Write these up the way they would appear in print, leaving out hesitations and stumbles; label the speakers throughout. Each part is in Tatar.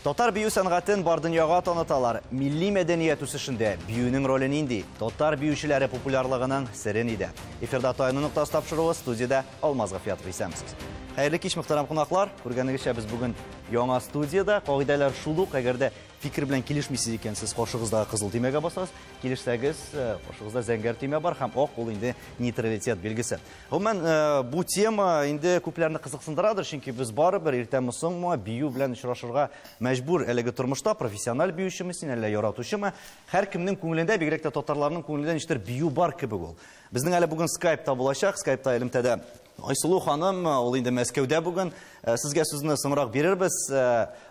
Speaker 1: Татар бию сәнгатен бар дөньяга таныталар. Милли мәдәният үсешендә биюнең роле нинди? Татар биючеләре популярлыгының сире нидә? Эфирда таяну нуктасы тапшыруы студияда Алмаз Гафиятов исәмсез. Хәерле кич, мөхтәрәм кунаклар. Күргәнегезчә, без бүген яңа студияда, кагыйдәләр шул ук, әгәр дә фикер белән килешмисез икәнсез, кашыгызда кызыл төймәгә басасыз, килешсәгез, кашыгызда зәңгәр төймә бар һәм ак ул инде нейтралитет билгесе. Гомумән, бу тема инде күпләрне кызыксындырадыр, чөнки без барыбер иртәме соңмы бию белән очрашырга мәҗбүр. Әлеге тормышта профессиональ биючеме син, әллә яратучымы? Һәр кемнең күңелендә, бигрәк тә татарларның күңелендә ништер бию бар кебек ул. Безнең әле бүген Skype-та булачак, Skype-та элемтәдә Айсылу ханым, ул инде Мәскәүдә бүген. Сезгә сүзне соңрак бирербез.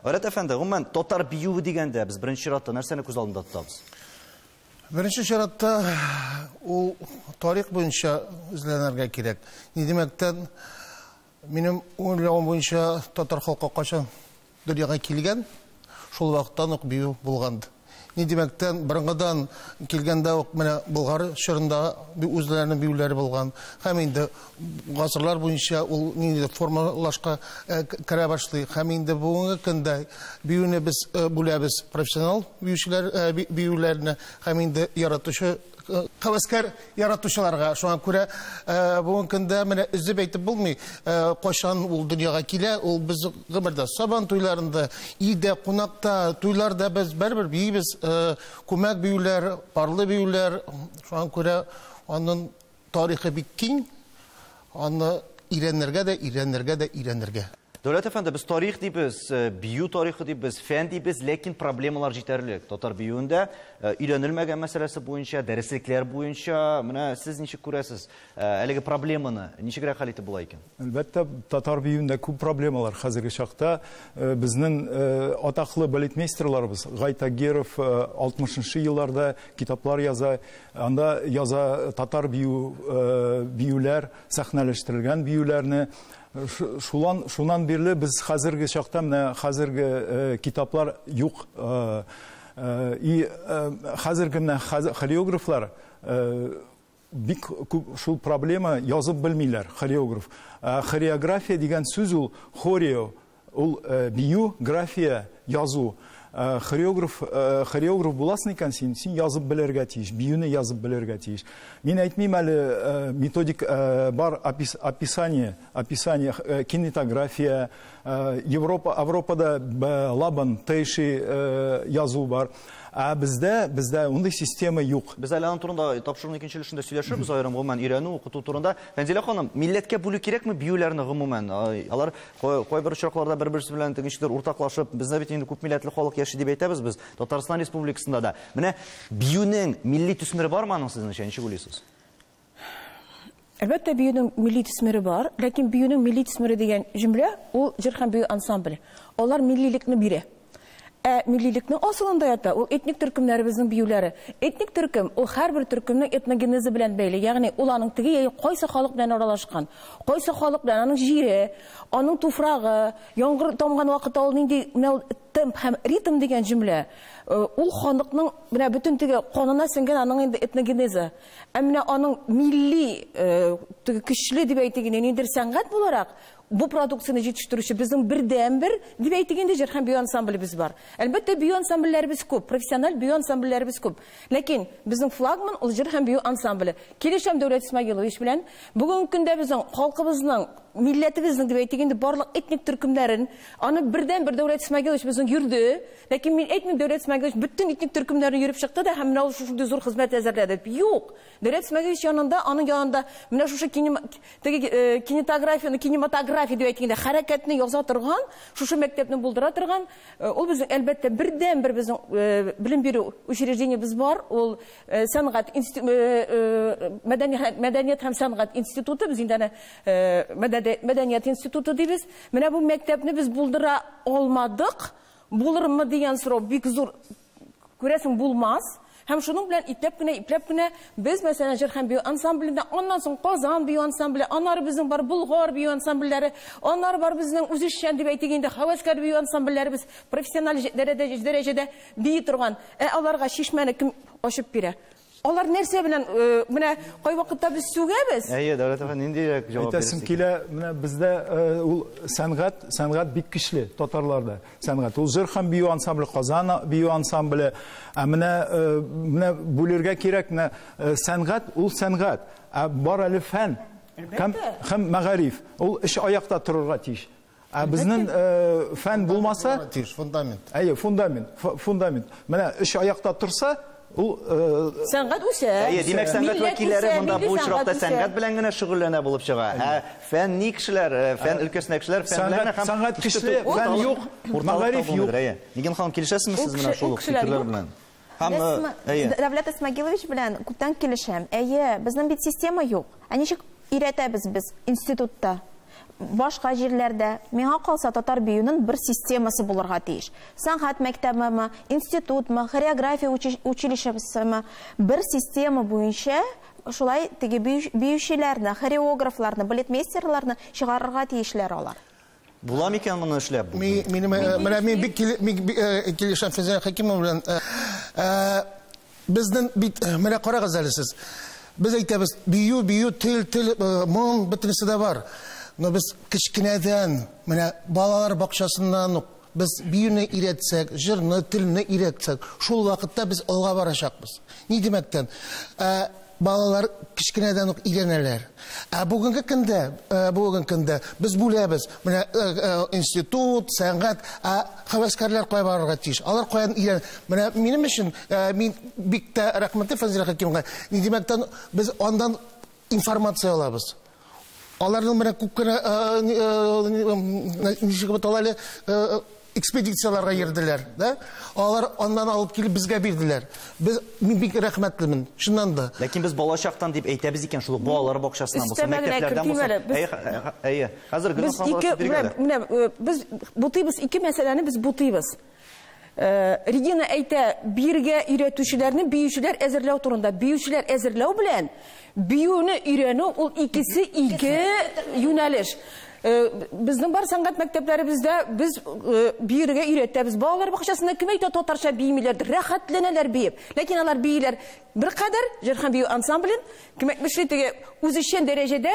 Speaker 1: Гайрәт әфәнде, гомумән татар биюе дигәндә без беренче чиратта нәрсәне күз алдында тотабыз?
Speaker 2: Беренче чиратта ул тарих буенча эзләнергә кирәк. Ни димәктән, минем уйлавым буенча татар халкы качан дөньяга килгән, шул вакыттан ук бию булган. Ни димәктән, борынгыдан килгәндә ук менә Болгар чорында үзләренең биюләре булган. Һәм инде гасырлар буенча ул нинди формалашка керә башлый. Һәм инде бүгенге көндә биюне без бүләбез профессионал биюләрне, һәм инде яратучы хәвәскәр яратучыларга. Шуңа күрә бүгенге көндә менә үзеп әйтеп булмый, кайчан ул дөньяга килә, ул без гомердә сабан туйларында, идә, кунакта, туйларда без бербер биебез, күмәк биюләр, парлы биюләр. Шуңа күрә аның тарихы бик киң, аны өйрәнергә.
Speaker 1: Дәүләт әфәнде, без тарих дибез, бию тарихы дибез, фән дибез, ләкин проблемалар җитәрлек. Татар биюендә өйрәнелмәгән мәсьәләсе буенча, дәреслекләр буенча, менә сез ничек күрәсез? Әлеге проблеманы ничегрәк хәл итеп була икән?
Speaker 3: Әлбәттә, татар биюендә күп проблемалар хәзерге чакта. Безнең атаклы балетмейстерларыбыз Гай Тагиров 60-нчы елларда китаплар яза, анда яза татар биюләр, сәхнәләштерелгән биюләрне. Шунан бирле без хәзерге чакта менә хәзерге китаплар юк. Хәзерге менә хореографлар бик күп шул проблема язып белмиләр, хореограф. Хореография дигән сүз ул хорео, ул бию, графия, язу. Хореограф буласың икән син язып белергә тиеш, биюне язып белергә тиеш. Мин әйтмим әле, методик бар, описание, кинетография, Европада Лабан, Тейши язу бар. Бездә ундай система юк.
Speaker 1: Без әле аның турында тапшыруның икенче өлешендә сөйләшербез, аерым гомумән өйрәнү, укыту турында. Фәнзилә ханым, милләткә бүлү кирәкме биюләрне гомумән? Алар кайбер очракларда бер-берсе белән тегенчеләр уртаклашып, бездә бит инде күп милләтле халык яши дип әйтәбез без Татарстан Республикасында да. Менә биюнең милли төсмере бармы аның сезнеңчә, ничек уйлыйсыз?
Speaker 4: Әлбәттә, биюнең милли төсмере бар, ләкин биюнең милли төсмере дигән җөмлә ул җыр һәм бию ансамбле. Алар миллилекне бирә. Миллилекнең асылында ята, ул этник төркемнәребезнең биюләре. Этник төркем, ул һәрбер төркемнең этногенезы белән бәйле. Ягъни ул аның теге кайсы халык белән аралашкан, кайсы халык белән аның җире, аның туфрагы, яңгыр тамган вакытта ул нинди темп һәм ритм дигән җөмлә. Ул халыкның менә бөтен теге канына сеңгән аның инде этногенезы. Менә аның милли көчле дип әйтегән ниндидер сәнгать буларак bu produksiyonu җитештерүче безнең бердән-бер дип әйтгәндә җыр һәм бию ансамблебез бар. Әлбәттә, бию ансамбльләребез күп, профессиональ бию ансамбльләребез күп. Ләкин безнең флагман ул җыр һәм бию ансамбле. Килешәм Дәүләт Исмәгыйлович белән бүгенге көндә безнең халкыбызның, милләтебезнең дип әйтгәндә барлык этник төркемнәрен аны бердән-бер Дәүләт Исмәгыйлович безнең йөрде. Ләкин мин әйтмим, Дәүләт Исмәгыйлович бүтән этник төркемнәрне йөреп чыкты да һәм менә ул шундый зур хезмәт әзерләде. Юк. Дәүләт Исмәгыйлович аның янында менә шушы кинематографияны, кинематография дип әйткәндә хәрәкәтне яза торган, шушы мәктәпне булдыра торган, ул безнең әлбәттә бердән-бер безнең белем бирү учреждениебез бар. Ул сәнгать мәдәният һәм сәнгать институты, без инде мәдәният институты дибез. Менә бу мәктәпне без булдыра алмадык. Булырмы дигән сорау бик зур. Күрәсең, булмас. Һәм шуның белән ипләп кенә без мәсәлән җыр һәм бию ансамблендә, аннан соң Казан бию ансамбле, аннары безнең бар Болгар бию ансамбльләре, аннары бар безнең үзешчән дип әйтгәндә хәвәскәр бию ансамбльләребез профессиональ дәрәҗәдә бии торган. Аларга шишмәне кем ачып бирә? Алар нәрсә белән менә кай вакытта без сүгәбез?
Speaker 1: Дәүләт әфәнде, нинди җавап
Speaker 3: Әйтәсем
Speaker 1: бирәсез?
Speaker 3: килә, менә бездә ул сәнгать бик көчле татарларда. Сәнгать. Ул җыр һәм бию ансамбле, Казан бию ансамбле. Менә бүләргә кирәк, менә сәнгать, ул сәнгать. Бар әле фән һәм мәгариф. Ул эш аякта торырга тиеш. Безнең фән булмаса,
Speaker 2: фундамент.
Speaker 3: Фундамент. Менә эш аякта торса, ул
Speaker 4: Сәнгать үсә.
Speaker 1: Димәк, сәнгать вәкилләре монда бу очракта сәнгать белән генә шөгыльләнә булып чыга. Фәнни кешеләр, фән өлкәсендәге кешеләр фән белән һәм
Speaker 3: сәнгать көчле, фән юк, мәгариф юк.
Speaker 1: Нигән ханым, килешәсезме сез менә шул фикерләр белән?
Speaker 5: Давлет Исмәгилович белән күптән килешәм. Безнең бит система юк. Ничек өйрәтәбез без институтта? Башка җирләрдә миңа калса татар биюнең бер системасы булырга тиеш. Сәнгать мәктәбеме, институтмы, хореография училищесеме, бер система буенча шулай теге биючеләрне, хореографларны, балетмейстерларны чыгарырга тиешләр алар.
Speaker 1: Була микән моны эшләп?
Speaker 2: Мен бик килешәм Фәзия Хәкимова белән. Безнең бит менә карагыз әле сез. Без әйтәбез, бию, тел, моң бөтенесе дә бар. Но без кечкенәдән, менә балалар бакчасыннан ук без биюне өйрәтсәк, җырны, телне өйрәтсәк, шул вакытта без алга барачакбыз. Ни демәктән? Балалар кечкенәдән ук өйрәнәләр. Бүгенге көндә без бүләбез. Менә институт, сәнгать, хәвәскәрләр кая барырга тиеш. Алар каян өйрән. Менә минем өчен мин бик тә рәхмәтле Фәзия Хәкимовага. Ни демәктән без андан информация алабыз. Аларның менә күп кенә ничек буталалы экспедицияларга йөрделәр, да? Алар аннан алып килеп безгә бирделәр. Мин бик рәхмәтлемен, шуннан да.
Speaker 1: Ләкин без балачактан дип әйтәбез икән, шул балалар бакчасыннан булса, мәктәпләрдән булса. Хәзер гына
Speaker 4: Менә без бутыйбыз, ике мәсьәләне без бутыйбыз. Регина әйтә, биргә өйрәтүчеләрне биючеләр әзерләү турында. Биючеләр әзерләү белән биюне өйрәнү ул икесе ике юнәлеш. Безнең бар сәнгать мәктәпләребездә без биергә өйрәтәбез. Балалар бакчасында кем әйтә татарча биемиләр, рәхәтләнәләр биеп. Ләкин алар биеләр беркадәр җыр һәм бию ансамблен кемәкмешли теге үзешчән дәрәҗәдә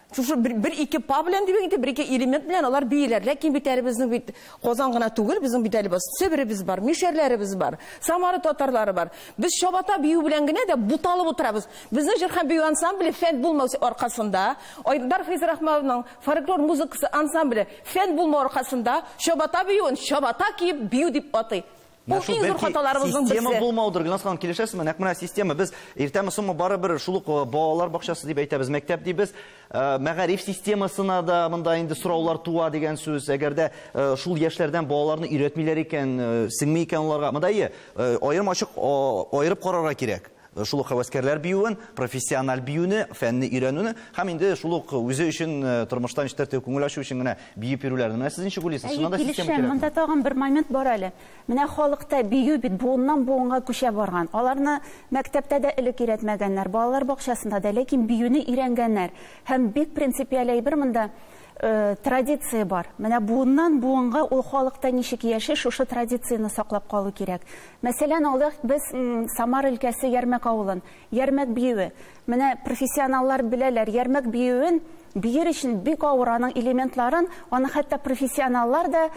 Speaker 4: bir-iki pa белән дибек, bir-iki элемент белән алар биеләр. Ләкин бит әле безнең бит Казан гына түгел, безнең бит әле Себеребез бар, Мишәрләребез бар, Самары татарлары бар. Без чабата бию белән генә дә буталып утырабыз. Безнең җыр һәм бию ансамбле фән булмау аркасында, Айдар Фәйзрахмановның фольклор музыкасы ансамбле фән булмау аркасында чабата биюен чабата киеп бию дип атый.
Speaker 1: Система булмаудыр, Гөлназ килешәсезме? Нәкъ менә система. Без иртәме соңмы барыбер шул балалар бакчасы дип әйтәбез, мәктәп дибез. Мәгариф системасына да монда инде сораулар туа дигән сүз. Әгәр дә шул яшьләрдән балаларны өйрәтмиләр икән, сеңми икән аларга, монда аерым ачык аерып карарга кирәк. Шул хәвәскәрләр биюен, профессиональ биюне, фәнне өйрәнүне, һәм инде шул үзе өчен тормыштан җитәртә күңел ачу өчен генә биеп йөрүләрне. Менә сез ничек уйлыйсыз? Шунда да система кирәк.
Speaker 6: Монда тагын бер момент бар әле. Менә халыкта бию бит буыннан буынга күчә барган. Аларны мәктәптә дә элек өйрәтмәгәннәр, балалар бакчасында да, ләкин биюне өйрәнгәннәр. Һәм бик принципиаль әйбер монда традиция бар. Менә буыннан буынга ул халыкта ничек яши, шушы традицияны саклап калу кирәк. Мәсәлән, алар без Самар өлкәсе Ярмәк авылын, Ярмәк биюе. Менә профессионаллар беләләр, Ярмәк биюен биер өчен бик авыр аның элементларын, аны хәтта профессионаллар да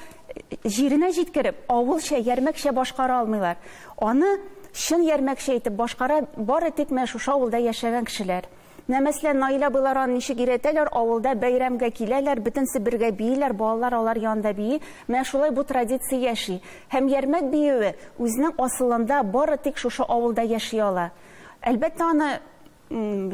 Speaker 6: җиренә җиткереп, авылча, Ярмәкчә башкара алмыйлар. Аны чын Ярмәкчә итеп башкара бары тик менә шушы авылда яшәгән кешеләр. Мәсәлән, Наила буларан ничек өйрәтәләр, авылда бәйрәмгә киләләр, бөтенсе бергә биеләр, балалар алар янында бии. Менә шулай бу традиция яши. Һәм Ярмәк биюе үзенең асылында бары тик шушы авылда яши ала. Әлбәттә, аны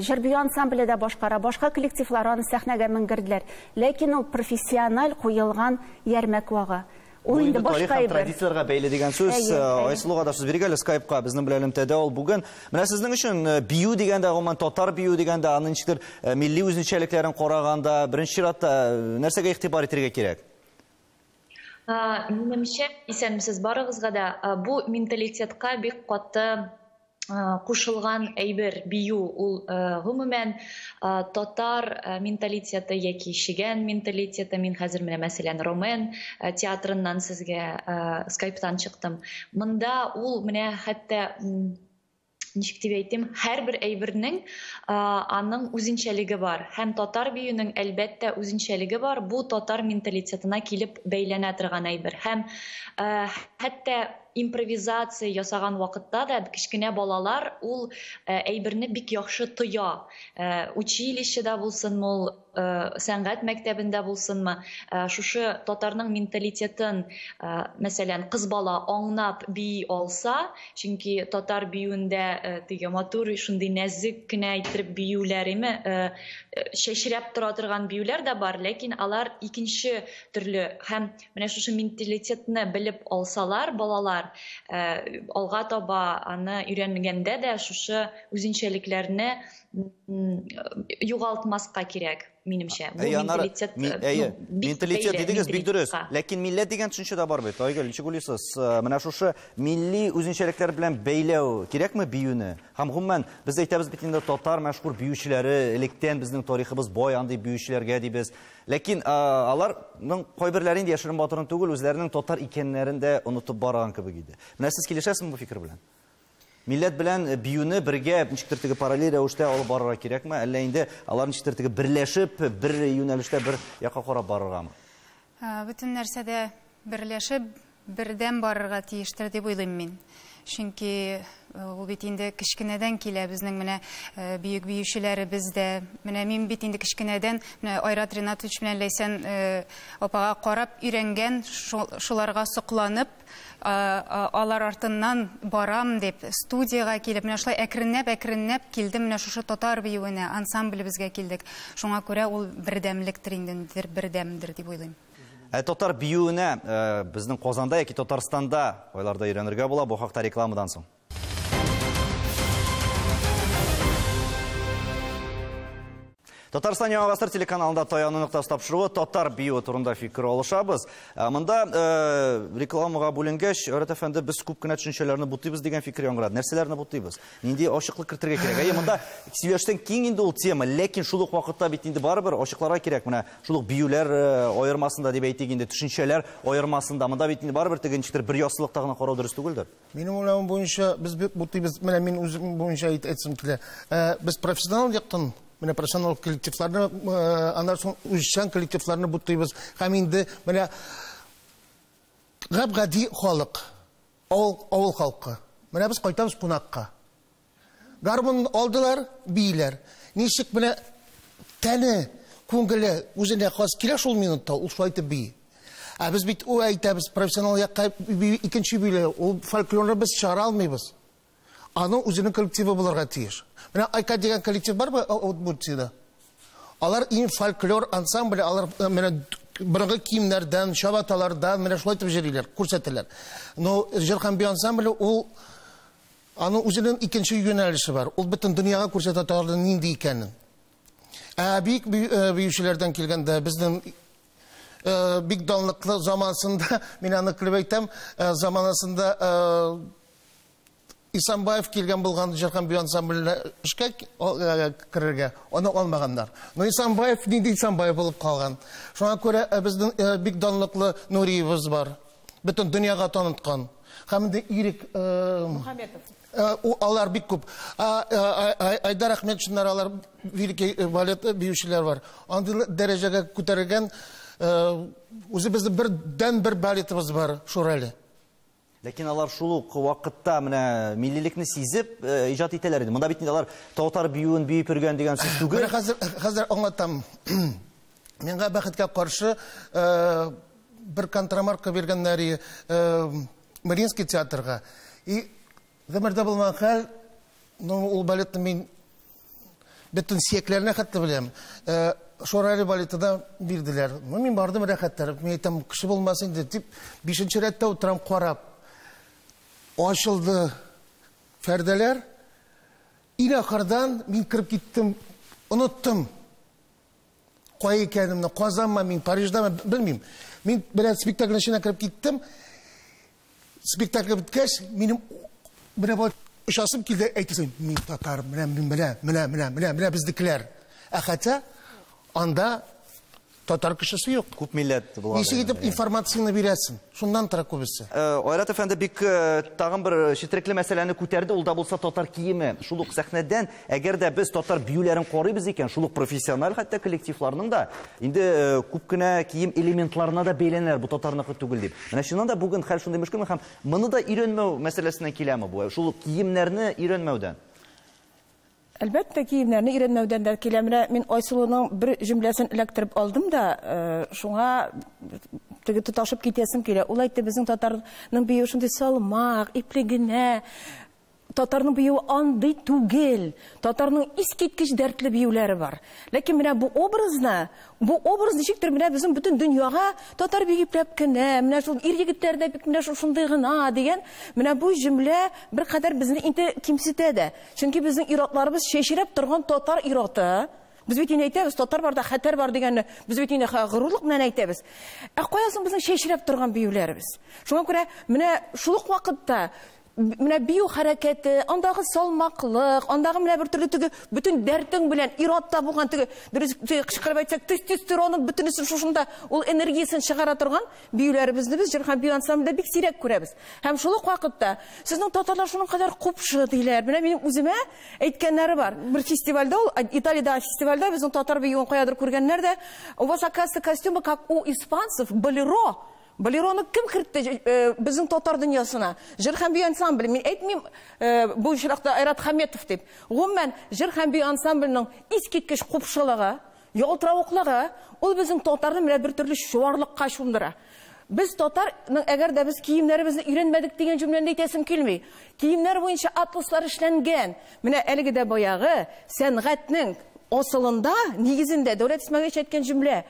Speaker 6: җыр бию ансамбле дә башкара, башка коллективлар аны сәхнәгә менгерделәр. Ләкин ул профессиональ куелган Ярмәк вагы. Ул инде башка
Speaker 1: традицияләргә бәйле дигән сүз. Айсылуга да сүз биргәле Skype-ка безнең белән элемтәдә ул бүген. Менә сезнең өчен бию дигәндә, гомумән татар бию дигәндә, аның ничектер милли үзенчәлекләрен караганда, беренче чиратта нәрсәгә игътибар итәргә кирәк?
Speaker 7: Минемчә, исәнмесез барыгызга да бу менталитетка бик каты кушылган әйбер бию. Ул гомумән татар менталитеты яки шигән менталитеты. Мин хәзер менә мәсәлән Ромен театрыннан сезгә Skype-тан чыктым. Монда ул менә хәтта ничек дип әйтим, һәрбер әйбернең аның үзенчәлеге бар. Һәм татар биюнең әлбәттә үзенчәлеге бар. Бу татар менталитетына килеп бәйләнә торган әйбер. Һәм хәтта импровизация ясаган вакытта да кичкенә балалар ул әйберне бик яхшы тоя. Училищеда булсынмы, ул сәнгать мәктәбендә булсынмы, шушы татарның менталитетын, мәсәлән, кыз бала аңнап бии алса, чөнки татар биюендә теге матур, шундый нәзик кенә итеп биюләреме, шәшрәп тора торган биюләр дә бар, ләкин алар икенче төрле. Һәм менә шушы менталитетны белеп алсалар балалар, алга таба аны өйрәнгәндә дә шушы үзенчәлекләрне югалтмаска кирәк, минемчә. Бу менталитет
Speaker 1: менталитет дидегез бик дөрес. Ләкин милләт дигән төшенчә дә бар бит. Айгөл, ничек уйлыйсыз? Менә шушы милли үзенчәлекләр белән бәйләү кирәкме биюне? Һәм гомумән без әйтәбез бит инде татар мәшһүр биючеләре, электән безнең тарихыбыз бай андый биючеләргә дибез. Ләкин аларның кайберләре инде яшерен батырын түгел, үзләренең татар икәннәрен дә онытып барган кебек иде. Менә сез килешәсезме бу фикер белән? Милләт белән биюне бергә ничектер теге параллель рәвештә алып барырга кирәкме? Әллә инде алар ничектер теге берләшеп, бер юнәлештә бер якка карап барыргамы?
Speaker 8: Бөтен нәрсәдә берләшеп, бердәм барырга тиештер дип уйлыйм мин. Чөнки ул бит инде кичкенәдән килә, безнең менә бөек биючеләре бездә. Менә мин бит инде кичкенәдән менә Айрат Ринатович белән Ләйсән апага карап өйрәнгән, шуларга сокланып, алар артыннан барам дип студияга килеп, менә шулай әкренләп килдем, менә шушы татар биюенә, ансамблебезгә килдек. Шуңа күрә ул бердәмлектер инде, бердәмдер дип уйлыйм.
Speaker 1: Татар биюенә безнең Казанда яки Татарстанда айларда өйрәнергә була, бу хакта рекламадан соң. Татарстан Яңа Гасыр телеканалында Таяны нуктасы тапшыруы татар бию турында фикер алышабыз. Монда рекламага бүленгәч, Рәт әфәнде, без күп кенә төшенчәләрне бутыйбыз дигән фикер яңгырады. Нәрсәләрне бутыйбыз? Нинди ачыклык кертергә кирәк? Монда сөйләштән киң инде ул тема, ләкин шул ук вакытта бит инде барыбер ачыкларга кирәк. Менә шул ук биюләр аермасында дип әйтик инде, төшенчәләр аермасында. Монда бит инде барыбер тегенчектер бер ясылыкта гына карау дөрес түгелдер.
Speaker 2: Минем уйлавым буенча без бутыйбыз, менә мин үзем буенча әйтсәм килә. Без профессионал яктан, менә профессионал коллективларны, аннан соң үзчән коллективларны бутыйбыз. Һәм инде менә гади халык, авыл халкы. Менә без кайтабыз кунакка. Гармун алдылар, бийләр. Ничек менә тәне, күңеле үзенә хас килә шул минутта, ул шулай итеп бии. Без бит әйтәбез, профессионал якка икенче бийләр, ул фольклорны без чыгара алмыйбыз. Аның үзенең коллективы булырга тиеш. Менә Айка дигән коллектив барбы Удмуртиядә? Алар ин фольклор ансамбле, алар менә бұрынғы киемнәрдән, чабаталардан менә шулай итеп җырлыйлар, күрсәтәләр. Но җыр һәм бию ансамбле ул аның үзенең икенче юнәлеше бар. Ул бөтен дөньяга күрсәтә торган нинди икәнен. Бик биючеләрдән килгәндә безнең бик данлыклы заманында, мин аны килеп әйтәм, заманасында Исанбаев килгән булган җыр һәм бию ансамбльне эшкә керергә, аны алмаганнар. Но Исанбаев нинди Исанбаев булып калган. Шуңа күрә безнең бик данлыклы Нуриевыз бар. Бөтен дөньяга таныткан. Һәм дә Ирек Мөхәммәтов. Алар бик күп. Айдар Әхмәтшиннар, алар великий балет биючеләр бар. Андый дәрәҗәгә күтәргән үзебезнең бер балетыбыз бар, Шурали.
Speaker 1: Ләкин алар шул ук вакытта менә миллилекне сизеп иҗат итәләр иде. Монда бит алар татар биюен биеп йөргән дигән сүз түгел.
Speaker 2: Хәзер аңлатам. Миңа бәхеткә каршы бер контрамарка биргәннәр Мариинский театрга. И гомердә булмаган хәл, ул балетны мин бөтен сөякләренә хәтта беләм. Шорали балетыда бирделәр. Мин бардым рәхәтләнеп, мин әйтәм, кеше булмасын дип, 5нче рәттә утырам карап. Açıldı perdeler. İn ahırdan min kırıp gittim. Unuttum. Koyu kendimden. Kazanma min. Paris'da mı bilmeyeyim. Min böyle spektaklın içine kırıp gittim. Spektakl bitkeş. Benim böyle şahsım kilde eytesim. Min tatar. Mine bizdekiler. Hatta anda татар кешесе юк.
Speaker 1: Күп милләт була.
Speaker 2: Ничек итеп информацияны бирәсең? Шундан тора күбесе.
Speaker 1: Айрат әфәнде бик тагын бер четерекле мәсьәләне күтәрде, ул да булса татар киеме. Шул ук сәхнәдән, әгәр дә без татар биюләрен карыйбыз икән, шул ук профессиональ хәтта коллективларның да инде күп кенә кием элементларына да бәйләнәләр, бу татарныкы түгел дип. Менә шуннан да бүген хәл шундый мөшкел һәм моны да өйрәнмәү мәсьәләсенә киләме бу? Шул киемнәрне өйрәнмәүдән.
Speaker 4: Әлбәттә, киемнәрне өйрәнмәүдән дә килә. Менә мин Айсылуның бер җөмләсен эләктереп алдым да, шуңа теге тоташып китәсем килә. Ул әйтте, безнең татарның бию шундый салмак, ипле генә. Татарның биюе андый түгел. Татарның искиткеч дәртле биюләре бар. Ләкин менә бу образ ничектер менә безнең бөтен дөньяга татар биепләп кенә, менә шул ир-егетләр дә бик менә шундый гына дигән, менә бу җөмлә бер кадәр безне инде кимсетә дә. Чөнки безнең ир-атларыбыз шешерәп торган татар ир-аты. Без бит инде әйтәбез, татар бар да хәтәр бар дигәнне, без бит инде горурлык белән әйтәбез. Каясын безнең шешерәп торган биюләребез. Шуңа күрә менә шул ук вакытта менә бию хәрәкәте, андагы салмаклык, андагы менә бер төрле теге бөтен дәртең белән иратта булган теге дөрес кычкырып әйтсәк, тестостеронның бөтенесе шушында ул энергиясын чыгара торган биюләребезне без җырхан бию ансамбльдә бик сирәк күрәбез. Һәм шул ук вакытта сезнең татарлар шуның кадәр купшы диләр. Менә минем үземә әйткәннәре бар. Бер фестивальдә, ул Италиядә фестивальдә безнең татар биюен каядыр күргәннәр дә, у вас оказывается костюмы как у испанцев, болеро. Болероны кем кертте безнең татар дөньясына? Җыр һәм бию ансамбле. Мин әйтмим бу очракта Айрат Хәметов дип. Гомумән җыр һәм бию ансамбленең искиткеч купшылыгы, ялтыравыклыгы ул безнең татарны менә бер төрле шуарлыкка чумдыра. Без татарның әгәр дә без киемнәребезне өйрәнмәдек дигән җөмләне әйтәсем килми. Киемнәр буенча атласлар эшләнгән. Менә әлеге дә баягы сәнгатьнең асылында, нигезендә дәүләт исмәгыйть әйткән җөмлә.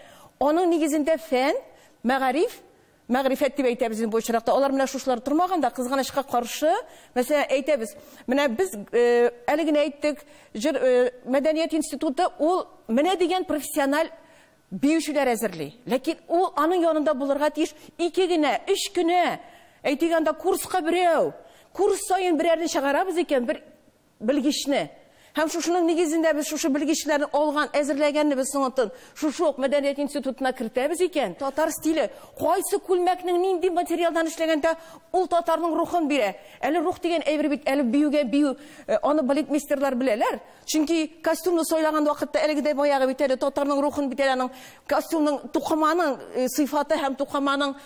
Speaker 4: Аның нигезендә фән, мәгариф, мәгърифәт дип әйтәбез бу очракта. Алар менә шушлар тормаганда кызганычка каршы, мәсәлән, әйтәбез. Менә без әле генә әйттек, мәдәният институты ул менә дигән профессиональ биючеләр әзерли. Ләкин ул аның янында булырга тиеш 2 генә, 3 кенә. Әйтгәндә курска берәү. Курс сайын берәрне чыгарабыз икән, бер белгечне. Һәм шушының нигезендә без шушы белгечләрне алган, әзерләгәнне без соңыннан шушы ук мәдәният институтына кертәбез икән. Татар стиле кайсы күлмәкнең нинди материалдан эшләгәндә ул татарның рухын бирә. Әле рух дигән әйбер бит, әле биюгә бию, аны балетмейстерлар беләләр. Чөнки костюмны сайлаган вакытта әлегедә баягы бит әле татарның рухын бит әле костюмның тукыманың сыйфаты һәм тукыманың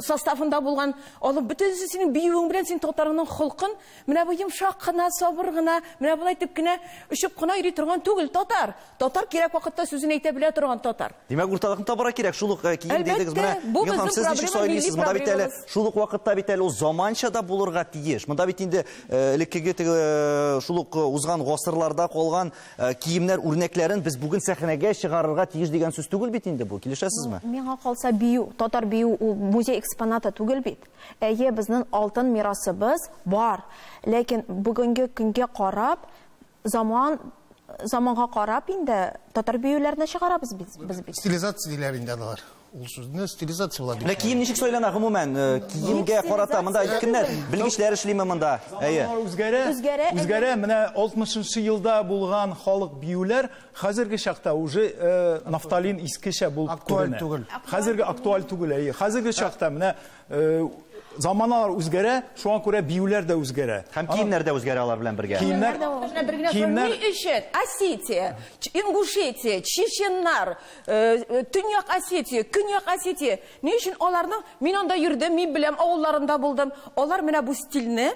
Speaker 4: составында булган, алып бөтенсе синең биюең белән син татарның холкын, менә бу йомшак кына, сабыр гына, менә булай итеп кенә өчеп кына йөри торган түгел татар. Татар кирәк вакытта сүзен әйтә белә торган татар.
Speaker 1: Димәк, урталыкны табарга кирәк. Шул ук кием дидегез менә. Илһам, сез ничек сөйлисез? Монда бит әле шул ук вакытта бит әле ул заманча да булырга тиеш. Монда бит инде элеккеге теге шул ук узган гасырларда калган киемнәр үрнәкләрен без бүген сәхнәгә чыгарырга тиеш дигән сүз түгел бит инде бу. Килешәсезме?
Speaker 5: Миңа калса бию, татар бию ул музей экспонаты түгел бит. Әйе, безнең алтын мирасыбыз бар. Ләкин бүгенге көнгә карап, заманга карап инде татар биюләрне чыгарабыз без бит.
Speaker 2: Стилизация диләр инде алар. Ул сүзне стилизация була.
Speaker 1: Менә кием ничек сөйләнә гомумән? Киемгә карата монда кемнәр белгечләр эшлиме монда? Әйе.
Speaker 3: Үзгәрә менә 60-нчы елда булган халык биюләр хәзерге чакта уже нафталин искечә булып
Speaker 2: актуаль түгел.
Speaker 3: Хәзерге актуаль түгел. Әйе. Хәзерге чакта менә заманалар үзгәрә, шуңа күрә биюләр дә үзгәрә.
Speaker 1: Һәм киемнәр дә үзгәрә алар белән бергә.
Speaker 4: Киемнәр Осетия, Ингушетия, чеченнар, Төньяк Осетия, Көньяк Осетия. Ни өчен аларның мин анда йөрдем, мин беләм, авылларында булдым. Алар менә бу стильне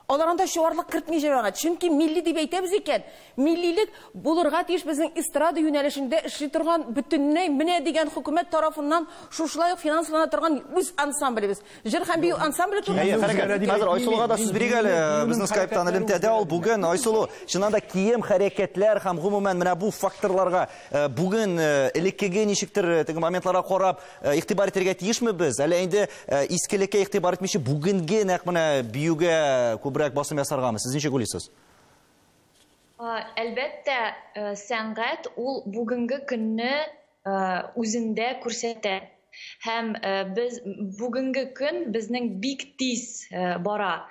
Speaker 4: аларында шуарлык кертми җибәргән. Чөнки милли дип әйтәбез икән. Миллилек булырга тиеш безнең эстрада юнәлешендә эшли торган бөтенләй менә дигән хөкүмәт тарафыннан шушлай ук финанслана торган үз ансамблебез. Җыр һәм бию ансамбле турында.
Speaker 1: Хәзер Айсылуга да сүз бирик әле. Безнең Skype-тан элемтәдә ул бүген Айсылу чыннан да кием, хәрәкәтләр һәм гомумән менә бу факторларга бүген элеккеге ничектер теге моментларга карап игътибар итәргә тиешме без? Әле инде искелеккә игътибар итмичә бүгенге нәкъ менә биюгә күбрәк басым ясаргамы? Сез ничек уйлыйсыз?
Speaker 7: Әлбәттә, сәнгать ул бүгенге көнне үзендә күрсәтә. Һәм без бүгенге көн безнең бик тиз бара.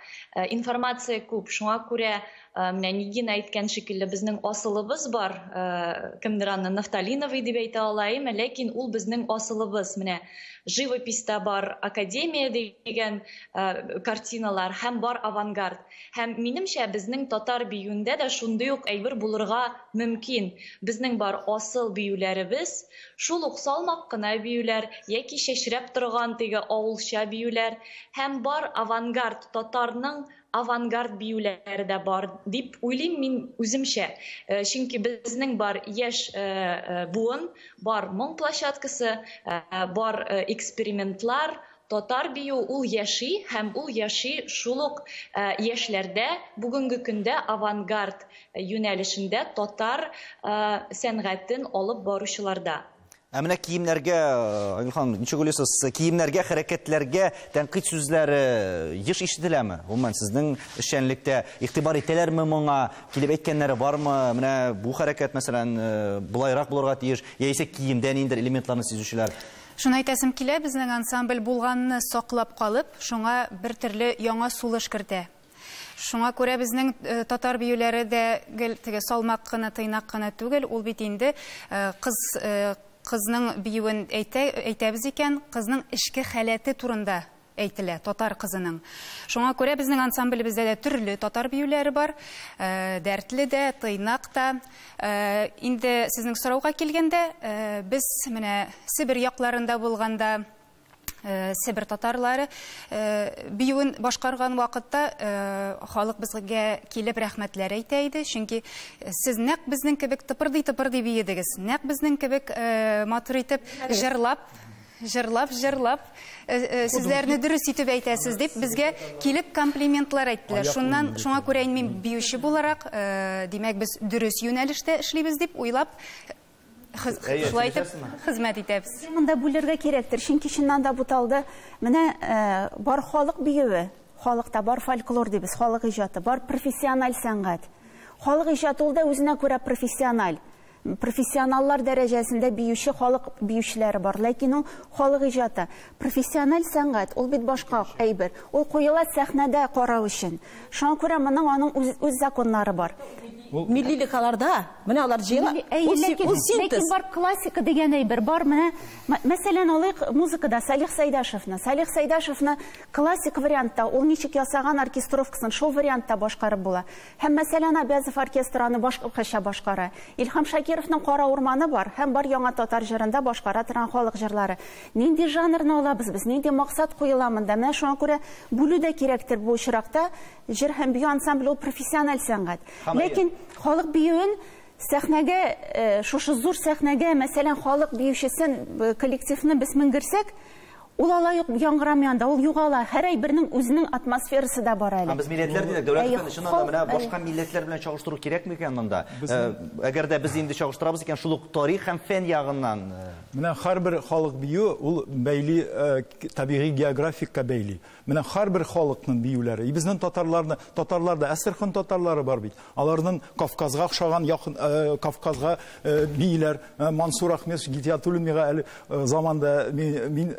Speaker 7: Информация күп. Шуңа күрә менә Нигин әйткән шикелле безнең асылыбыз бар. Кемдер аны Нафталиновый дип әйтә алайым, ләкин ул безнең асылыбыз. Менә живописта бар Академия дигән картиналар һәм бар авангард. Һәм минемчә безнең татар биюендә дә шундый ук әйбер булырга мөмкин. Безнең бар асыл биюләребез, шул ук салмак кына биюләр, яки чәчрәп торган теге авылча биюләр, һәм бар авангард, татарның авангард биюләре дә бар дип уйлыйм мин үземчә. Чөнки безнең бар яшь буын, бар моң площадкасы, бар экспериментлар. Татар бию ул яши һәм ул яши шул ук яшьләрдә бүгенге көндә авангард юнәлешендә татар сәнгатен алып баручыларда.
Speaker 1: Менә киемнәргә, Айгөл, ничек уйлыйсыз, киемнәргә, хәрәкәтләргә тәнкыйть сүзләре еш ишетеләме? Гомумән сезнең эшчәнлектә игътибар итәләрме моңа? Килеп әйткәннәре бармы? Менә бу хәрәкәт, мәсәлән, булайрак булырга тиеш, яисә киемдә ниндидер элементларны сизүчеләр?
Speaker 8: Шуны әйтәсем килә, безнең ансамбль булганны саклап калып, шуңа бер төрле яңа сулыш кертә. Шуңа күрә безнең татар биюләре дә теге салмак кына, тыйнак кына түгел, ул бит инде кызның биюен әйтәбез икән, кызның эшке халәте турында әйтелә, татар кызының. Шуңа күрә безнең ансамблебездә дә төрле татар биюләре бар, дәртле дә, тыйнак та. Инде сезнең сорауга килгәндә, без менә Себер якларында булганда Себер татарлары биюен башкарган вакытта халык безгә килеп рәхмәтләр әйтә иде, чөнки сез нәкъ безнең кебек тыпырдый биедегез, нәкъ безнең кебек матур итеп җырлап сезләрне дөрес итеп әйтәсез дип безгә килеп комплиментлар әйттеләр. Шуңа күрә мин биюче буларак, димәк без дөрес юнәлештә эшлибез дип уйлап шулай итеп хезмәт итәбез.
Speaker 6: Монда бүләргә кирәктер, чөнки чыннан да буталды. Менә бар халык биюе, халыкта бар фольклор дибез, халык иҗаты, бар профессиональ сәнгать. Халык иҗаты ул да үзенә күрә профессиональ. Профессионаллар дәрәҗәсендә биюче халык биючеләре бар, ләкин ул халык иҗаты. Профессиональ сәнгать, ул бит башка әйбер. Ул куела сәхнәдә карау өчен. Шуңа күрә моның аның үз законнары бар.
Speaker 4: Миллиликаларда, менә алар җыела, ул синтез.
Speaker 6: Ләкин бар классика дигән әйбер бар. Менә мәсәлән, алыйк музыкада Салих Сайдашевны классик вариантта, ул ничек ясаган оркестровкасын шул вариантта башкарып була. Һәм мәсәлән, Абязов оркестраны башкача башкара. Илһам Шакировның Кара урманы бар, һәм бар яңа татар җырында башкара торган халык җырлары. Нинди жанрны алабыз без, нинди максат куела монда? Менә шуңа күрә бүлү дә кирәктер бу очракта. Җыр һәм бию ансамбле ул профессиональ сәнгать. Ләкин халык биюен сәхнәгә, шушы зур сәхнәгә, мәсәлән, халык биючесен, коллективны без менгерсәк, ул алай яңгырамый, ул югала. Һәр әйбернең үзенең атмосферасы да бар әле.
Speaker 1: Без милләтләр дидек, дәүләт фәнишен анда менә башка милләтләр белән чагыштыру кирәкме икән монда? Әгәр дә без инде чагыштырабыз икән, шул ук тарих һәм фән ягыннан.
Speaker 3: Менә һәрбер халык бию ул бәйли, табигый географикка бәйли. Менә һәрбер халыкның биюләре. Безнең татарларда Әстерхан татарлары бар бит. Аларның Кавказга охшаган якын Кавказга биюләр, Мансур Ахмедов Гитятуллин мига заманда мин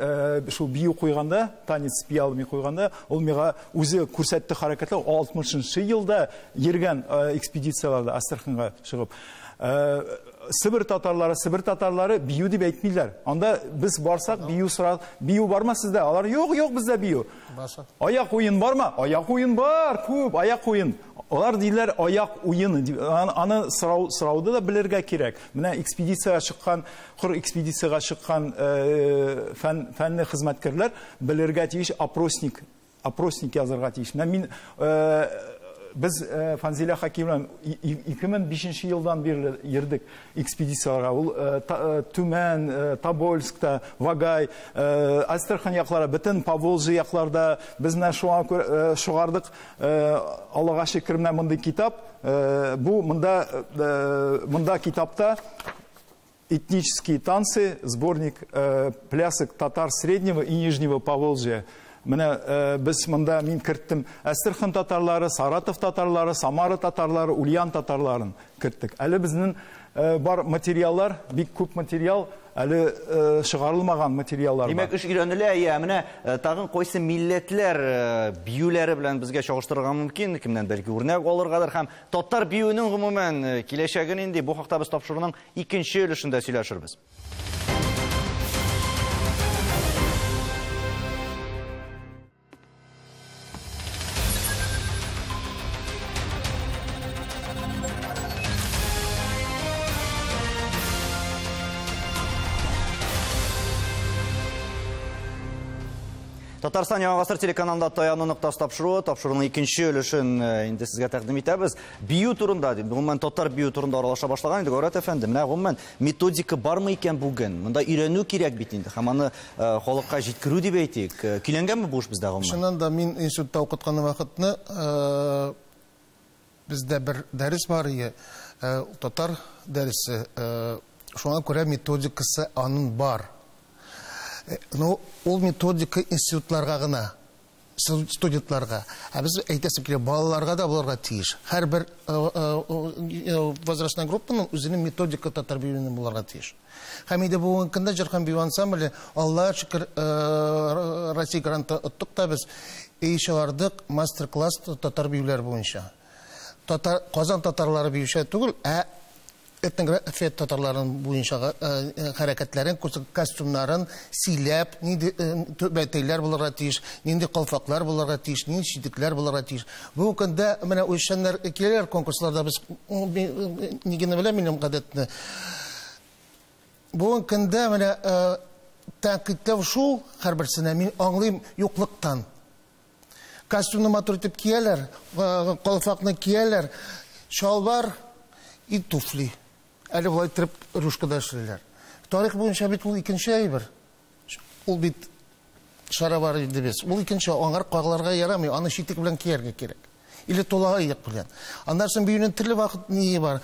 Speaker 3: шул бию куйганда, танец пиялми куйганда, ул мига үзе күрсәтте хәрәкәтләр 60-нчы елда йөргән экспедицияларда Әстерханга чыгып. Себер татарлары бию дип әйтмиләр. Анда без барсак бию барма сездә? Алар юк бездә бию. Аяк уен бармы? Аяк уен бар, күп аяк уен. Алар диләр аяк уены. Аны сорауды да белергә кирәк. Менә экспедицияга чыккан фәнне хезмәткәрләр белергә тиеш опросник язарга тиеш. Мин biz Фанзилә Хакимовна 2005 елдан бері йөрдек экспедицияларга. Ул Түмән, Тобольскта, Вагай, Астрахань яклары, бөтен Поволжье якларда без менә шугардык. Аллага шөкер, менә мондый китап. Бу монда китапта этнические танцы, сборник плясок татар Среднего и Нижнего Поволжья. Менә без монда мин керттем Әстерхан татарлары, Саратов татарлары, Самара татарлары, Ульян татарларын керттек. Әле безнең бар материаллар, бик күп материал, әле чыгарылмаган материаллар бар.
Speaker 1: Димәк, эш өйрәнелә, менә тагын койсы милләтләр биюләре белән безгә чагыштырырга мөмкин, кемнән бәлки үрнәк алыргадыр һәм татар биюенең гомумән киләчәген инде бу хакта без тапшыруның икенче өлешендә сөйләшербез. Татарстан Яңа Гасыр телеканалында Таяну нокта тапшыруның икенче өлешен инде сезгә тәкъдим итәбез. Бию турында, гомумән татар бию турында аралаша башлаган инде, Гайрат әфәнде. Менә гомумән методика бармы икән бүген? Монда өйрәнү кирәк бит инде. Һәм аны халыкка җиткерү дип әйтик. Көйләнгәнме бу эш бездә гомумән?
Speaker 2: Шуннан да мин институтта укыткан вакытны бездә бер дәрес бар иде. Татар дәресе. Шуңа күрә методикасы аның бар. Но ул методика институтларга гына, студентларга, без әйтәсем килә, балаларга да булырга тиеш. Һәрбер возрастная группаның үзенең методика татар биюенең булырга тиеш. Һәм инде бүгенге көндә Җырхан бию ансамбле, Аллаһ шөкер, Россия гранты оттык та без чыгардык мастер-класс татар биюләре буенча. Казан татарлары биюче түгел, этнография татарларын буенча хәрәкәтләрен, костюмнарын силәп, нинди бәйтәйләр булырга тиеш, нинди калфаклар булырга тиеш, нинди читекләр булырга тиеш. Бу көндә менә уйшаннар киләләр конкурсларда, без нигене беләм минем гадәтне. Бу көндә менә тәнкыйтьләү шул һәрберсенә мин аңлыйм юклыктан. Костюмны матур итеп кияләр, калфакны кияләр, шалбар и туфли. Әле булай итеп рушкада эшләләр. Тарих буенча бит ул икенче әйбер. Ул бит шаровар иде без. Ул икенче аңар кагларга ярамый, аны читек белән кияргә кирәк. Или толага ияк белән. Аннан соң биюнең төрле вакыт ние бар.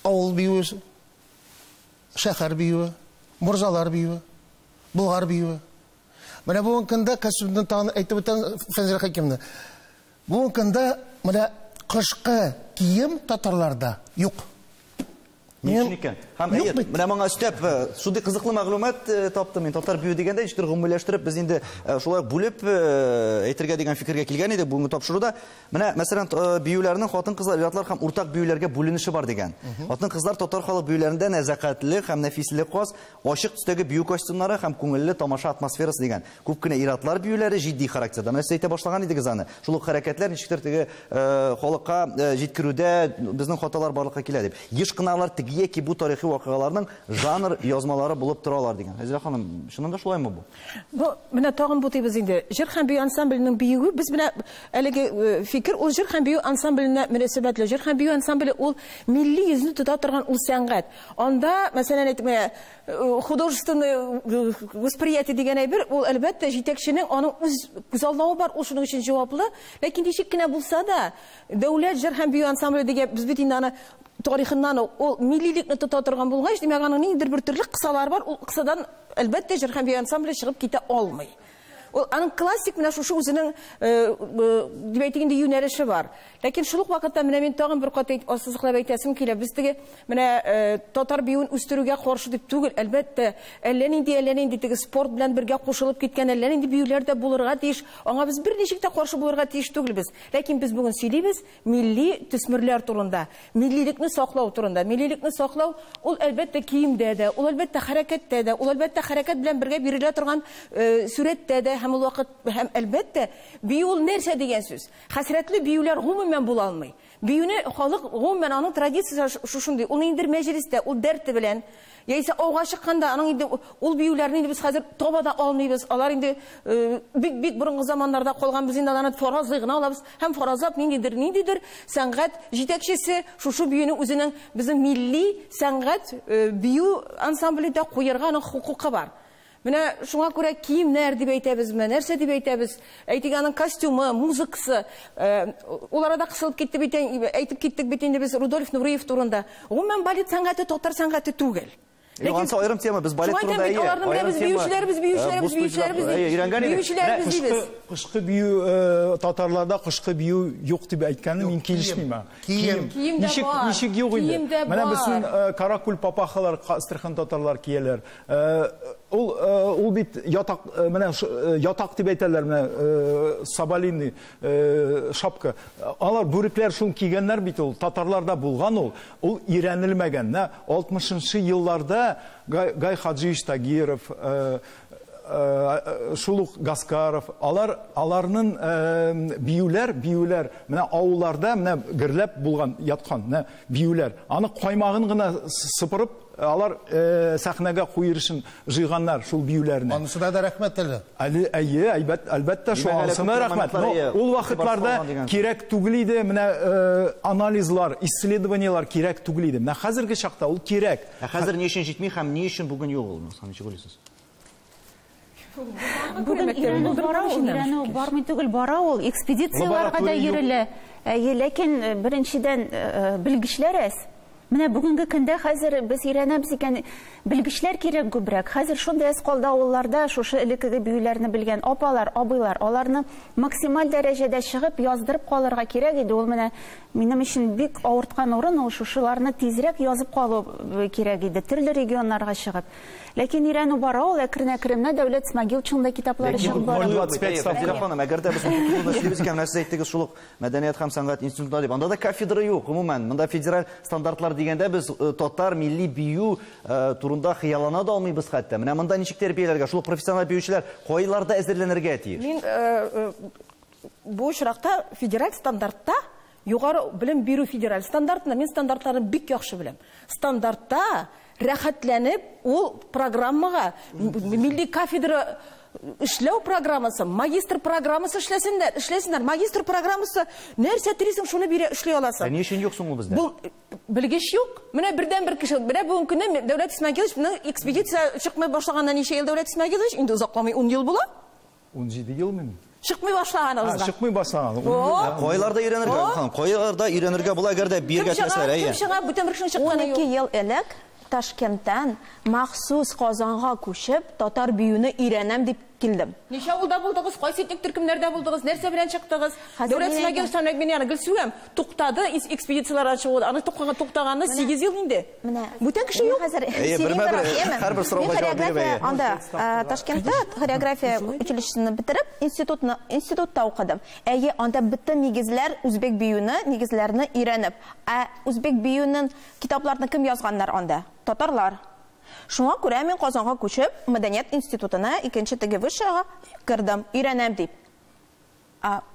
Speaker 2: Авыл биюе, шәһәр биюе, морзалар биюе, болгар биюе. Менә бүгенге көндә костюмны тагын әйтеп үтәм Фәнзилә Хәкимне. Бүгенге көндә менә кышкы кием татарларда юк.
Speaker 1: Ничек икән? Һәм менә моңа өстәп шундый кызыклы мәгълүмат таптым. Мин татар бию дигәндә ништер гомумләштереп без инде шулай бүлеп әйтергә дигән фикергә килгән иде бүгенге тапшыруда. Менә мәсәлән биюләрнең хатын-кызлар, иратлар һәм уртак биюләргә бүленеше бар дигән. Хатын-кызлар татар халык биюләрендә нәзакәтлек һәм нәфислек каз, ачык төстәге бию костюмнары һәм күңелле тамаша атмосферасы дигән. Күп кенә иратлар биюләре җитди характерда. Менә сез әйтә башлаган идегез аны. Шул ук хәрәкәтләр ничектер теге халыкка җиткерүдә безнең хаталар барлыкка килә дип. Еш кыналар тигие ки бу тарихи вакыйгаларның жанр язмалары булып торалар дигән. Фәнзилә ханым, шуннан да шулаймы бу?
Speaker 4: Бу менә тагын бу тибез инде. Җырхан бию ансамбленең биюе, без менә әлеге фикер ул Җырхан бию ансамбленә мөнәсәбәтле. Җырхан бию ансамбле ул милли йөзне тота торган ул сәнгать. Анда, мәсәлән, әйтмә, художественное восприятие дигән әйбер, ул әлбәттә җитәкченең аның үз күзаллавы бар, ул шуның өчен җаваплы. Ләкин ничек кенә булса да, дәүләт Җырхан бию ансамбле дигән без бит инде аны тарихыннан ул миллилекне тота торган булгач, димәк аның ниндидер бер төрле кысалар бар, ул кысадан әлбәттә Җырхан бию ансамбле чыгып китә алмый. Аның классик менә шушы үзенең дип әйтгәндә юнәлеше бар. Ләкин шул ук вакытта менә мин тагын бер кат ассызыклап әйтәсем килә. Без теге менә татар биюен үстерүгә каршы дип түгел, әлбәттә әллә нинди теге спорт белән бергә кушылып киткән әллә нинди биюләр дә булырга тиеш. Аңа без бер ничек тә каршы булырга тиеш түгелбез. Ләкин без бүген сөйлибез милли төсмерләр турында, милливлекне саклау турында. Милливлекне саклау ул әлбәттә киемдә дә, ул әлбәттә хәрәкәттә дә, ул әлбәттә хәрәкәт белән бергә бирелә торган сурәттә дә һәм ул вакыт һәм әлбәттә бию ул нәрсә дигән сүз. Хәсрәтле биюләр гомумән була алмый. Биюне халык гомумән аның традициясе шушындый. Ул инде мәҗлестә, ул дәрте белән, яисә ауга чыкканда аның инде ул биюләрне инде без хәзер таба да алмыйбыз. Алар инде бик борынгы заманнарда калган, biz инде аны фаразлый гына алабыз. Һәм фаразлап ниндидер сәнгать җитәкчесе шушы биюне үзенең безнең милли сәнгать бию ансамблендә куярга аның хукукы бар. Менә шуңа күрә киемнәр дип әйтәбезме, нәрсә дип әйтәбез? Әйтик, аның костюмы, музыкасы, улар да кысылып китте бит, әйтеп киттек бит инде без Рудольф Нуриев турында. Гомумән балет сәнгате татар сәнгате түгел.
Speaker 1: Янса айрым тема, біз балет турында
Speaker 3: Кышкы бию татарларда кышкы бию юк дип әйткәнне мин килешмим. Ничек юк инде? Менә безнең каракул папахалар, Астрахань татарлар кияләр. Ул бит ятак, менә ятак дип әйтәләр, менә соболиный шапка. Алар бүрекләр шул кигәннәр бит ул татарларда булган ул ирәнелмәгән. 60-нчы елларда Гай Хаджиевич Тагиров, Шулук Гаскаров, аларның биюләр, менә авылларда менә гөрләп булган яткан, менә биюләр. Аны каймагын гына сыпырып, алар сәхнәгә куйырышын җыйганнар шул биюләрне.
Speaker 2: Анысына да рәхмәт әле.
Speaker 3: Әлбәттә шул анысына рәхмәт. Ул вакытларда кирәк түгел иде, менә анализлар, исследованиялар кирәк түгел иде. Менә хәзерге чакта ул кирәк.
Speaker 1: Хәзер ни өчен җитми һәм ни өчен бүген юк ул? Ничек уйлыйсыз?
Speaker 6: Бүген Ирәнү бармый түгел, бара ул, экспедицияларга да йөрелә. Ләкин беренчедән белгечләр әз. Менә бүгенге көндә хәзер без өйрәнәбез икән, белгечләр кирәк күбрәк. Хәзер шундый әз калды авылларда шушы элекке биюләрне белгән апалар, абыйлар, аларны максималь дәрәҗәдә чыгып яздырып калырга кирәк иде. Ул менә минем өчен бик авырткан урын, ул шушыларны тизрәк язып калу кирәк иде, төрле регионнарга чыгып. Ләкин Ирәнү бара ул, әкрен-әкренне дәүләт Смагилчында китаплары чыгып бара.
Speaker 1: Әгәр дә без укытуны сөйлибез икән, нәрсә әйттегез шул мәдәният һәм сәнгать институтында дип. Анда да кафедра юк, гомумән. Монда федераль стандартлар дигәндә без татар милли бию турында хыяллана да алмыйбыз хәтта. Менә монда ничек тәрбияләргә, шул профессиональ биючеләр кайларда әзерләнергә тиеш?
Speaker 4: Мин бу очракта федераль стандартта югары белем бирү федераль стандартында мин стандартларын бик яхшы беләм. Стандартта рәхәтләнеп ул программага милли кафедра эшләү программасы, магистр программасы эшләсеннәр. Магистр программасы нәрсә телисең, шуны эшләй аласың.
Speaker 1: Ни өчен юк соң ул бездә?
Speaker 4: Бу белгеч юк. Менә бердән-бер кеше. Менә бүген көнне Дәүләт Исмәгилович экспедиция чыкмый башлаганнан ничә ел Дәүләт Исмәгилович? Инде узакламый 10 ел була.
Speaker 3: 17 елмы?
Speaker 4: Чыкмый башлаганыбызга.
Speaker 3: Чыкмый башлаган.
Speaker 1: Кайларда өйрәнергә була, әгәр дә биргә теләсәләр, әйе.
Speaker 4: Кем чыга, бүтән бер кешенең чыкканы юк.
Speaker 5: 12 ел элек Ташкенттан махсус Казанга күчеп татар биюне өйрәнәм дип килдем.
Speaker 4: Ничә авылда булдыгыз, кайсы этник төркемнәрдә булдыгыз, нәрсә белән чыктыгыз? Дәүләт Смагиловичтан мен яны Гөлсүгәм туктады, экспедициялар чыгып, аны туктаганы 8 ел инде. Бүтән кеше юк.
Speaker 1: Һәрбер сорауга җавап бирә.
Speaker 5: Анда Ташкентта хореография училищесын бетереп, институтта укыдым. Әйе, анда бөтен нигезләр үзбек биюне, нигезләрне өйрәнеп. Үзбек биюнең китапларны кем язганнар анда? Татарлар. Шуңа күрә мин Казанга күчеп, Мәдәният институтына 2нче вышыга кирдем, өйрәнәм дип.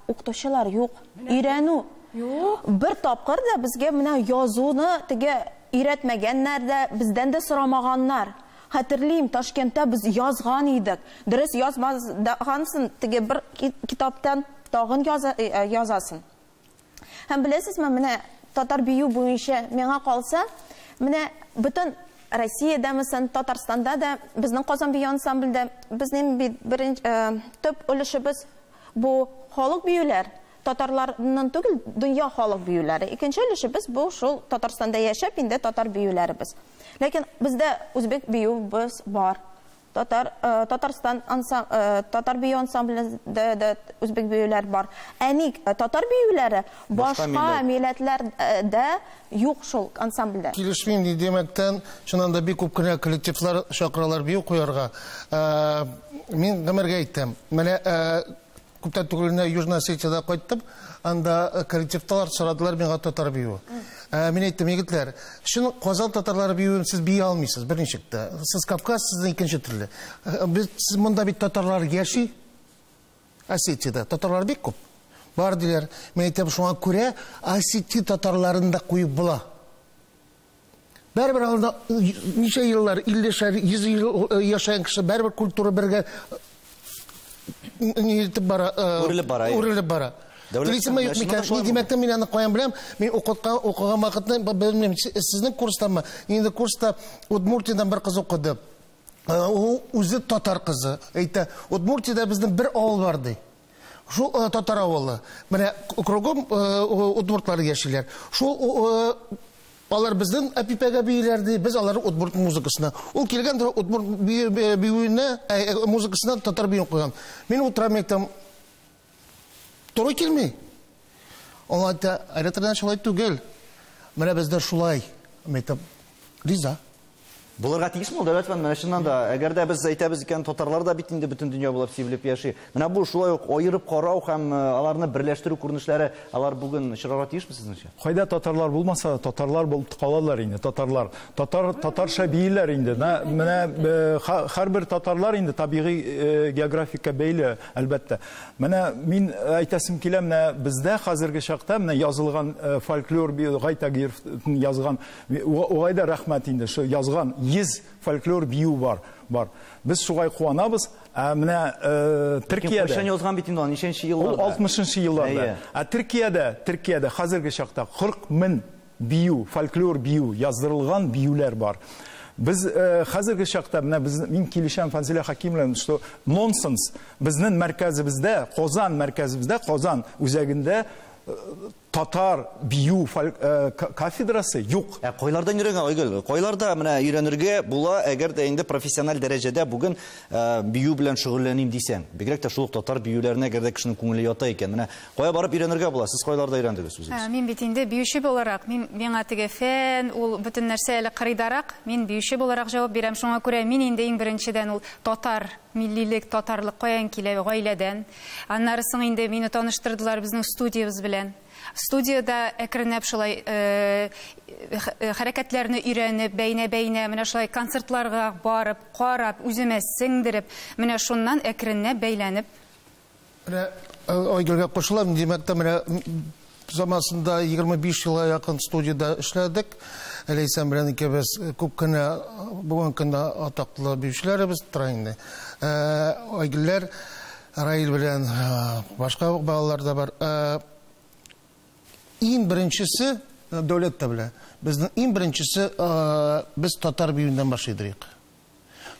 Speaker 5: Укытучылар юк, өйрәнү юк. Бер тапкыр да безгә менә язуны теге өйрәтмәгәннәр дә, бездән дә сорамаганнар. Хәтерлим, Ташкентта без язган идек. Дөрес язмагансын, теге бер китаптан тагын язасын. Һәм беләсезме, менә татар бию буенча миңа калса, менә бөтен Россиядә мисән, Татарстанда да, безнең Казан бию ансамбльдә безнең беренче төп өлешебез бу халык биюләр. Татарларның түгел, дөнья халык биюләре. Икенче өлешебез бу шул Татарстанда яшәп инде татар биюләребез. Ләкин бездә үзбек биюбыз бар. Татарстан татар бию ансамблендә үзбек биюләр бар. Әник татар биюләре башка милләтләрдә юк шул ансамбльдә.
Speaker 2: Килешмим ни демәктән, шуннан да бик күп кенә коллективлар чакыралар бию куярга. Мин гомергә әйттем. Менә күптән түгел Южная Осетияда кайттым. Анда коллективталар сорадылар миңа татар бию. Мин әйттем, егетләр, шуны Казан татарлары биюен сез бии алмыйсыз берничектә. Сез Кавказ, сезнең икенче төрле. Сез монда бит татарлар яши. Осетияда татарлар бик күп. Бар диләр. Мин әйтәм, шуңа күрә Осетия татарларында куеп була. Бәрбер алда ничә еллар, 50 100 ел яшәгән кеше бәрбер культура бергә үрелеп бара. Телисеме юк микән? Ни димәктән мин аны каян беләм? Мин укыган вакытта белмим, сезнең курстамы? Инде курста Удмуртиядан бер кыз укыды. Ул үзе татар кызы. Әйтә, Удмуртиядә безнең бер авыл бар ди. Шул татар авылы. Менә кругом удмуртлар яшиләр. Шул Алар безнең әпипәгә бийләрде, без аларны Удмурт музыкасына. Ул килгән Удмурт биюенә, музыкасына татар биюен куйган. Мин утырам әйтәм, туры килми. Ул әйтә, "Айратрдан шулай түгел. Менә бездә шулай." Әйтәм, "Риза."
Speaker 1: Булырга тиешме ул дәүләтмән? Менә шуннан да, әгәр дә без әйтәбез икән, татарлар да бит инде бөтен дөнья булып сибелеп яши. Менә бу шулай ук аерып карау һәм аларны берләштерү күренешләре, алар бүген чыгарга тиешме сезнеңчә?
Speaker 3: Кайда татарлар булмаса, татарлар булып калалар инде, татарлар. Татарша бийләр инде. Менә һәрбер татарлар инде табигый географика бәйле, әлбәттә. Менә мин әйтәсем килә, менә бездә хәзерге чакта менә язылган фольклор Гайтагиров язган, угайда рәхмәт инде, шу язган 100 фольклор бию бар. Без шугай куанабыз. Менә Төркиядә.
Speaker 1: Кайчан язган бит инде, ничәнче елларда?
Speaker 3: 60-нчы елларда. Төркиядә хәзерге чакта 40 мең бию, фольклор бию яздырылган биюләр бар. Biz hozirgi chaqda men kelisham Fazila Hakimova что nonsens bizning markazimizda, Qozon markazimizda, Qozon o'zagida Tatar biyu kafedraсы юк.
Speaker 1: Койлардан йөргән Айгөл. Койларда менә өйрәнергә була, әгәр дә инде профессиональ дәрәҗәдә бүген бию белән шөгыльләним дисәң. Бигрәк тә шул татар биюләренә әгәр дә кешенең күңеле ята икән. Менә кая барып өйрәнергә була? Сез койларда өйрәндегез үзегез?
Speaker 8: Мин бит инде биюче буларак, миңа теге фән, ул бөтен нәрсә әле кырыйдарак, мин биюче буларак җавап бирәм. Шуңа күрә мин инде иң беренчедән ул татар, миллилек, татарлык каян килә, гаиләдән. Аннары соң инде мине таныштырдылар безнең студиябыз белән. Студияда әкренләп шулай хәрәкәтләрне өйрәнеп, бәйнә-бәйнә, менә шулай концертларга барып, карап, үземә сеңдереп, менә шуннан әкренләп бәйләнеп.
Speaker 2: Менә Айгөлгә кушылам, димәк тә менә заманында 25 елга якын студияда эшләдек. Әләйсән белән икебез күп кенә бүгенге көндә атаклы биючеләрбез тора инде. Айгөлләр Раил белән башка балалар да бар. Иң беренчесе дәүләт тә белә. Безнең иң беренчесе без татар биюеннән башлыйдык.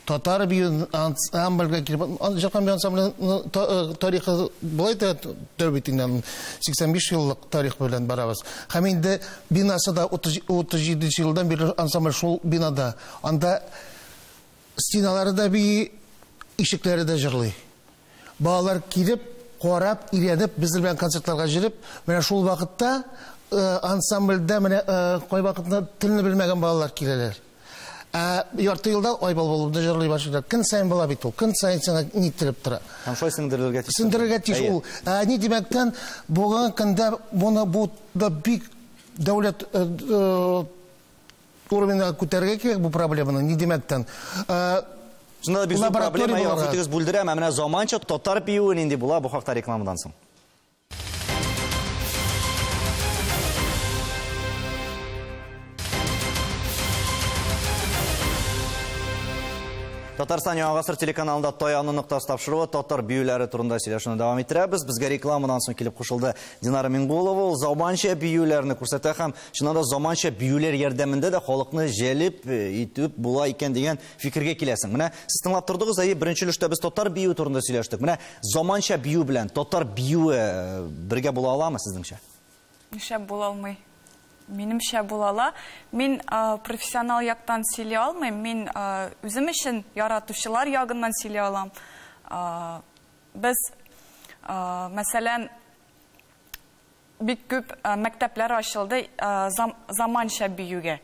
Speaker 2: Татар биюен ансамбльгә килеп, Җыркан бию ансамбле тарихы булай да тәрбиятеннән 85 еллык тарих белән барабыз. Һәм инде бинасы да 37 елдан бери ансамбль шул бинада. Анда стеналары да бии, ишекләре дә җырлый. Балалар килеп карап, ирәнеп, без белән концертларга җиреп, менә шул вакытта ансамбльдә менә кай вакытта телне белмәгән балалар киләләр. Ярты елда Айбал булып да җырлый башлыйлар. Көн сайын була бит ул. Көн сайын сиңа нитереп тора.
Speaker 1: Һәм шулай сеңдерергә тиеш.
Speaker 2: Сеңдерергә тиеш ул. Ни димәктән булган көндә бу да бик дәүләт уровеньга күтәрергә кирәк бу проблеманы. Ни димәктән?
Speaker 1: Шунда да бик зур проблема ясыйтыгыз бүлдерәм, менә заманча татар биюен инде була бу хакта рекламадан соң. Татарстан Яңа Гасыр телеканалында Таяны нокта тапшыруы татар биюләре турында сөйләшүне дәвам иттерәбез. Безгә рекламадан соң килеп кушылды Динара Миңгулова. Ул заманча биюләрне күрсәтә һәм шунда да заманча биюләр ярдәмендә дә халыкны җәлеп итеп була икән дигән фикергә киләсең. Менә сез тыңлап тордыгыз, беренче өлештә без татар бию турында сөйләштек. Менә заманча бию белән татар биюе бергә була аламы сезнеңчә?
Speaker 9: Нишләп була алмый? Минемчә булала. Мин профессионал яктан сөйләй алмыйм. Мин үзем өчен яратучылар ягыннан сөйләй алам. Без мәсәлән бик күп мәктәпләр ачылды заманча биюгә.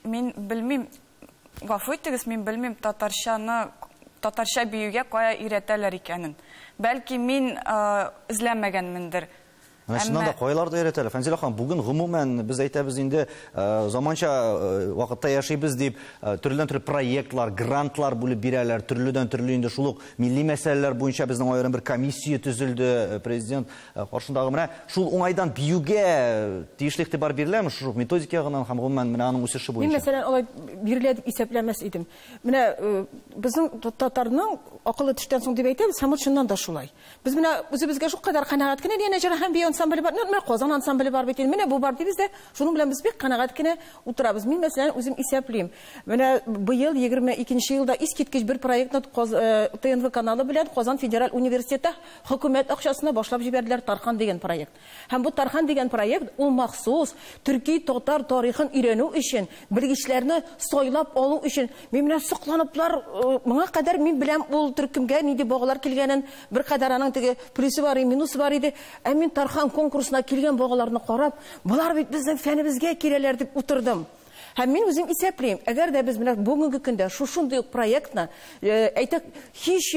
Speaker 9: Мин белмим, гафу итегез, мин белмим татарча биюгә кая өйрәтәләр икәнен. Бәлки мин эзләмәгәнмендер.
Speaker 1: Шуннан да койларда өйрәтәләр. Фәнзилә ханым, бүген гомумән без әйтәбез инде заманча вакытта яшибез дип төрле проектлар, грантлар булып бирәләр, төрледән-төрле инде шул ук милли мәсьәләләр буенча безнең аерым бер комиссия төзелде, президент каршындагы менә шул уңайдан биюгә тиешле игътибар биреләме шул методика ягыннан һәм гомумән менә аның үсеше буенча?
Speaker 4: Мин мәсәлән алай бирелә дип исәпләмәс идем. Менә безнең татарның акылы төштән соң дип әйтәбез, һәм шуннан да шулай. Без менә үзебезгә шул кадәр канәгать кенә дигән җырхан бию ансамбле бар, менә Казан ансамбле бар бит. Менә бу бар дибез дә, шуның белән без бик канәгать кенә утырабыз. Мин мәсәлән үзем исәплим. Менә быел 22нче елда искиткеч бер проектны ТНВ каналы белән Казан федераль университеты хөкүмәт акчасына башлап җибәрделәр, Тархан дигән проект. Һәм бу Тархан дигән проект ул махсус төрки татар тарихын өйрәнү өчен, белгечләрне сайлап алу өчен. Мин менә сокланыплар, моңа кадәр мин беләм ул төркемгә нинди багалар килгәнен, бер кадәр аның теге плюсы бар, минусы бар иде. Ә мин Тархан конкурсына килгән багаларны карап, булар бит безнең фәнебезгә кирәләр дип утырдым. Һәм мин үзем исәплим, әгәр дә без менә бүгенге көндә шушындый проектны әйтәк һич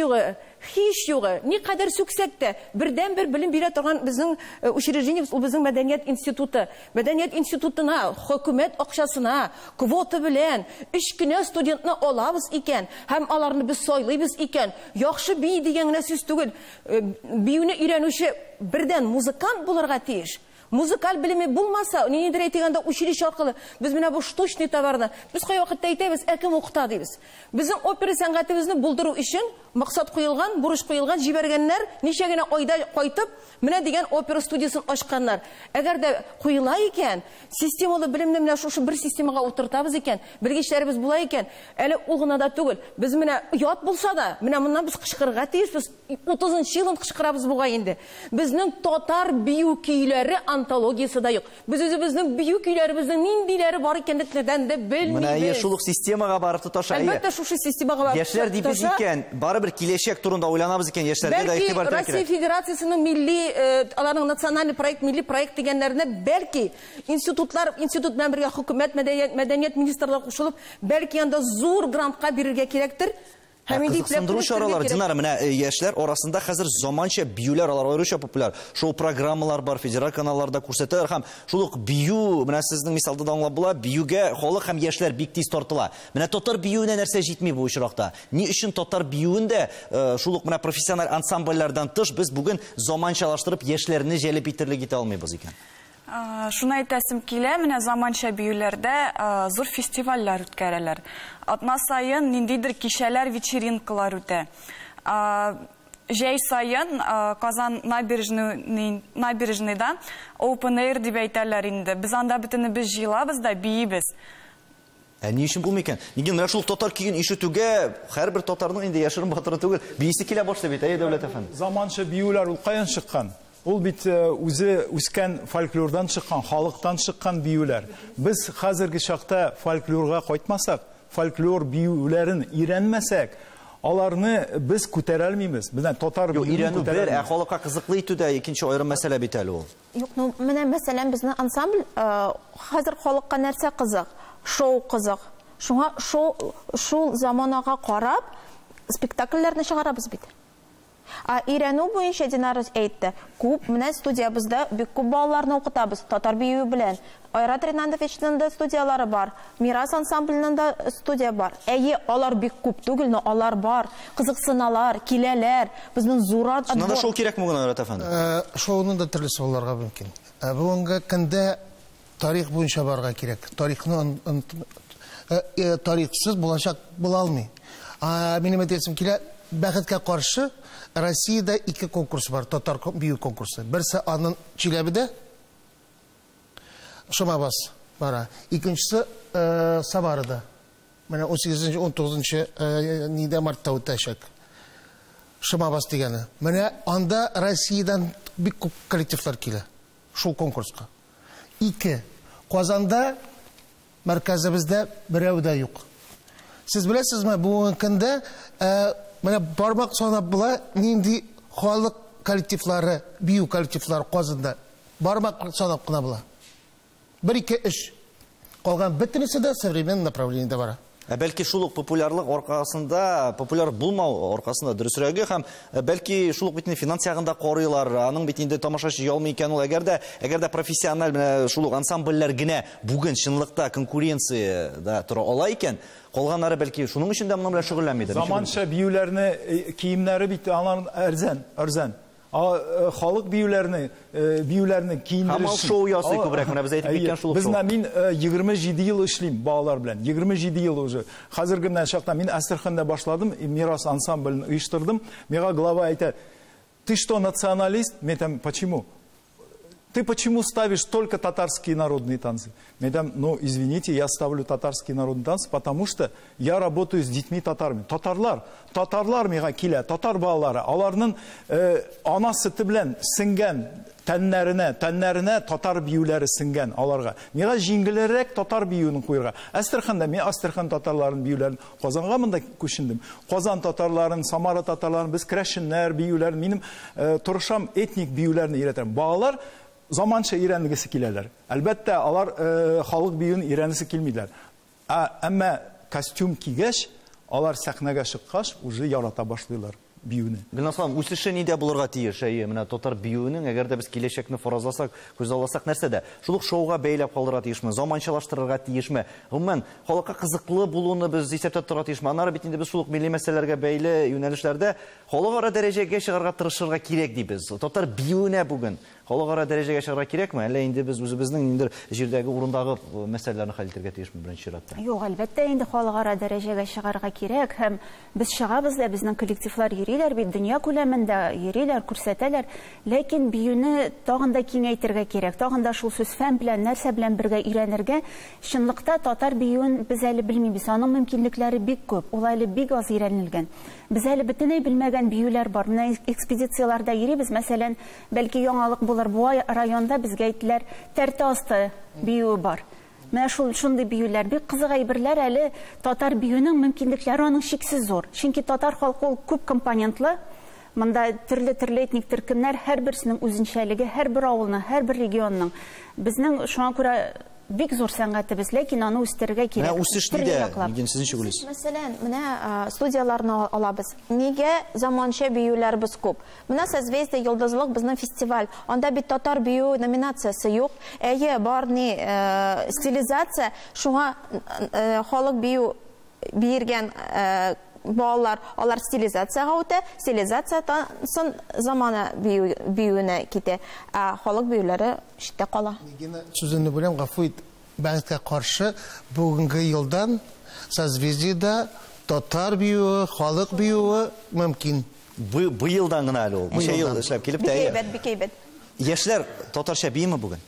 Speaker 4: югы, ни кадәр сүксәк тә бердән-бер белем бирә торган безнең учреждение, ул безнең мәдәният институты. Мәдәният институтына, хөкүмәт акчасына, квота белән 3 кенә студентны алабыз икән, һәм аларны без сайлыйбыз икән. Яхшы бий дигән генә сүз түгел. Биюне өйрәнүче бердән музыкант булырга тиеш. Музыкаль билими булмаса, нидер әйтгәндә училище аркылы без менә бу штучный товарны без кай вакытта әйтәбез, кем укыта дибез. Безнең опера сәнгатебезне булдыру өчен максат куелган, бурыч куелган, җибәргәннәр, ничә генә айда кайтып, менә дигән опера студиясын ачканнар. Әгәр дә куела икән, системалы билимне менә шушы бер системага утыртабыз икән, белгечләребез була икән, әле ул гына да түгел. Без менә ят булса да, менә моннан без кычкырырга тиешбез. 30нчы елын кычкырабыз буга инде. Безнең татар бию көйләре антологиясы да юк. Без үзебезнең бию көйләребезнең ниндиләре бар икәнлекләрдән дә белмибез.
Speaker 1: Менә шул системага барып тоташа.
Speaker 4: Әлбәттә шушы системага барып.
Speaker 1: Яшьләр дибез икән, барыбер киләчәк турында уйланабыз икән, яшьләргә дә игътибар итәргә кирәк. Россия Федерациясының милли, аларның националь проект, милли проект дигәннәрне бәлки институт белән бергә хөкүмәт мәдәният министрлыгы кушылып, бәлки анда зур грантка бирергә кирәктер. Кызыксындыру чаралар, Динара, менә яшьләр арасында хәзер заманча биюләр, алар аеруча популяр. Шул программалар бар, федераль каналларда күрсәтәләр һәм шул ук бию, менә сезнең мисалда да аңлап була, биюгә халык һәм яшьләр бик тиз тартыла. Менә татар биюенә нәрсә җитми бу очракта? Ни өчен татар биюендә шул ук менә профессиональ ансамбльләрдән тыш без бүген заманчалаштырып яшьләрне җәлеп итерлек итә алмыйбыз икән?
Speaker 9: Шуны әйтәсем килә, менә заманча биюләрдә зур фестивальләр үткәрәләр. Атна сайын ниндидер кичәләр, вечеринкалар үтә. Җәй сайын Казан набережныйда open air дип әйтәләр инде. Без анда бөтенебез җыелабыз да биебез.
Speaker 1: Ни өчен булмый икән? Нигә менә шул татар көен ишетүгә һәрбер татарның инде яшерен батыры түгел, биисе килә башлый бит, Дәүләт әфәнде.
Speaker 3: Заманча биюләр ул каян чыккан? Ул бит үзе үскән фольклордан чыккан, халыктан чыккан биюләр. Без хәзерге чакта фольклорга кайтмасак, фольклор биюләрен өйрәнмәсәк, аларны без күтәрә алмыйбыз. Безнең татар биюләрен
Speaker 1: күтәрә. Бер халыкка кызыклы итүдә икенче аерым мәсьәлә бит әле ул.
Speaker 5: Юк, менә мәсәлән безнең ансамбль хәзер халыкка нәрсә кызык? Шоу кызык. Шуңа шул заманага карап спектакльләрне чыгарабыз бит. Өйрәнү буенча Динара әйтте. Күп менә студиябызда бик күп балаларны укытабыз татар биюе белән. Айрат Ринандовичның да студиялары бар. Мирас ансамбльның да студия бар. Алар бик күп түгел, но алар бар. Кызыксыналар, киләләр. Безнең зур отбор.
Speaker 1: Шунда шул кирәкме генә, Айрат әфәнде?
Speaker 2: Шоуның да төрле сорауларга мөмкин. Бүгенге көндә тарих буенча барга кирәк. Тарихсыз булачак була алмый. Минем әйтәсем килә, бәхеткә каршы Россиядә 2 конкурс бар, татар бию конкурсы. Берсе аның Чиләбедә, Шомабас бара. Икенчесе Самарада. Менә 18-19 ниндә мартта үтәчәк. Шомабас дигәне. Менә анда Россиядән бик күп коллективлар килә шул конкурска. 2. Казанда мәркәзебездә берәү дә юк. Сез беләсезме, бу көндә менә бармак санап була нинди халык коллективлары, бию коллективлары Казанда. Бармак санап кына була. 1-2-3. Калган бөтенесе дә современный направлениедә бара.
Speaker 1: Бәлки шул ук популярлык аркасында, популяр булмау аркасында дөресрәге һәм бәлки шул ук битне финанс ягында карыйлар. Аның бит инде тамашачы ялмый икән ул. Әгәр дә профессиональ менә шул ук ансамбльләр генә бүген чынлыкта конкуренцияда тора ала икән, калганнары бәлки шуның өчен дә моның белән шөгыльләнмидер.
Speaker 3: Заманча биюләрне киемнәре бит алар арзан. Халык биюләрне киендерү.
Speaker 1: Һәм шоу ясый күбрәк. Менә без әйтеп икән шул шоу.
Speaker 3: Мин 27 ел эшлим балалар белән. 27 ел уже. Хәзерге менә чакта мин Астраханда башладым, Мирас ансамблен оештырдым. Миңа глава әйтә: "Ты что, националист?" Мен там: "Почему?" Ты почему ставишь только татарские народные танцы? Медам, ну, извините, я ставлю татарские народные танцы, потому что я работаю с детьми татарами. Татарлар миға килә, татар балалары, аларның ана сөті белән сіңген тәннәренә татар биюләре сіңген аларга. Миға җиңгелерәк татар биюен куйырга. Астраханда мен Астрахан татарларын биюләрен Казанга монда күчендем. Казан татарларын, Самара татарларын, без крәшеннәр биюләрен, минем турышам этник биюләрне өйрәтәм. Балалар заманча өйрәнгесе киләләр. Әлбәттә, алар халык биюен өйрәнәсе килмиләр. Әмма костюм кигәч, алар сәхнәгә чыккач, уже ярата башлыйлар биюне.
Speaker 1: Гөлназ ханым, үсеше нидә булырга тиеш? Менә татар биюнең, әгәр дә без киләчәкне фаразласак, күз алсак нәрсәдә? Шул ук шоуга бәйләп калдырга тиешме? Заманчалаштырырга тиешме? Гомумән, халыкка кызыклы булуны без исәптә торырга тиешме? Аннары бит инде без шул ук милли мәсьәләләргә бәйле юнәлешләрдә халыкара дәрәҗәгә чыгарга тырышырга кирәк дибез. Татар биюне бүген халыкара дәрәҗәгә чыгарга кирәкме? Әллә инде без үзебезнең инде җирдәге урындагы мәсьәләләрне хәл итәргә тиешме беренче чиратта?
Speaker 6: Юк, әлбәттә инде халыкара дәрәҗәгә чыгарга кирәк. Һәм без чыгабыз да, безнең коллективлар йөриләр бит, дөнья күләмендә йөриләр, күрсәтәләр. Ләкин биюне тагын да киңәйтергә кирәк. Тагын да шул сүз фән белән, нәрсә белән бергә өйрәнергә. Чынлыкта татар биюен без әле белмибез. Аның мөмкинлекләре бик күп. Ул әле бик аз өйрәнелгән. Без әле бөтенләй белмәгән биюләр бар. Менә экспедицияларда йөрибез. Мәсәлән, бәлки яңалык булыр, бу районда безгә әйттеләр, тәртә асты биюе бар. Менә шундый биюләр бик кызык әйберләр, әле татар биюнең мөмкинлекләре аның шиксез зур. Чөнки татар халкы ул күп компонентлы. Монда төрле этник төркемнәр, һәрберсенең үзенчәлеге, һәрбер авылның, һәрбер регионның. Безнең шуңа күрә бик зур сәнгатебез, ләкин аны үстерергә кирәк.
Speaker 1: Менә үсеш нидә? Сизенче гүлис.
Speaker 5: Мәсәлән, менә студияларны алабыз. Нигә заманча биюләрбез күп? Менә Созвездие йолдызлык безнең фестиваль. Анда бит татар бию номинациясе юк. Әйе, бар ни стилизация, шуңа халык бию биргән балалар, алар стилизацияга үтә, стилизациятан соң замана биюенә китә. Халык биюләре читтә кала.
Speaker 2: Сүзенне белән гафу ит, бәгъзгә каршы бүгенге елдан Созвездиедә татар биюе, халык биюе мөмкин.
Speaker 1: Быелдан гына әле ул. Ничә ел эшләп килеп тә.
Speaker 5: Бик әйбәт.
Speaker 1: Яшьләр татарча биеме бүген?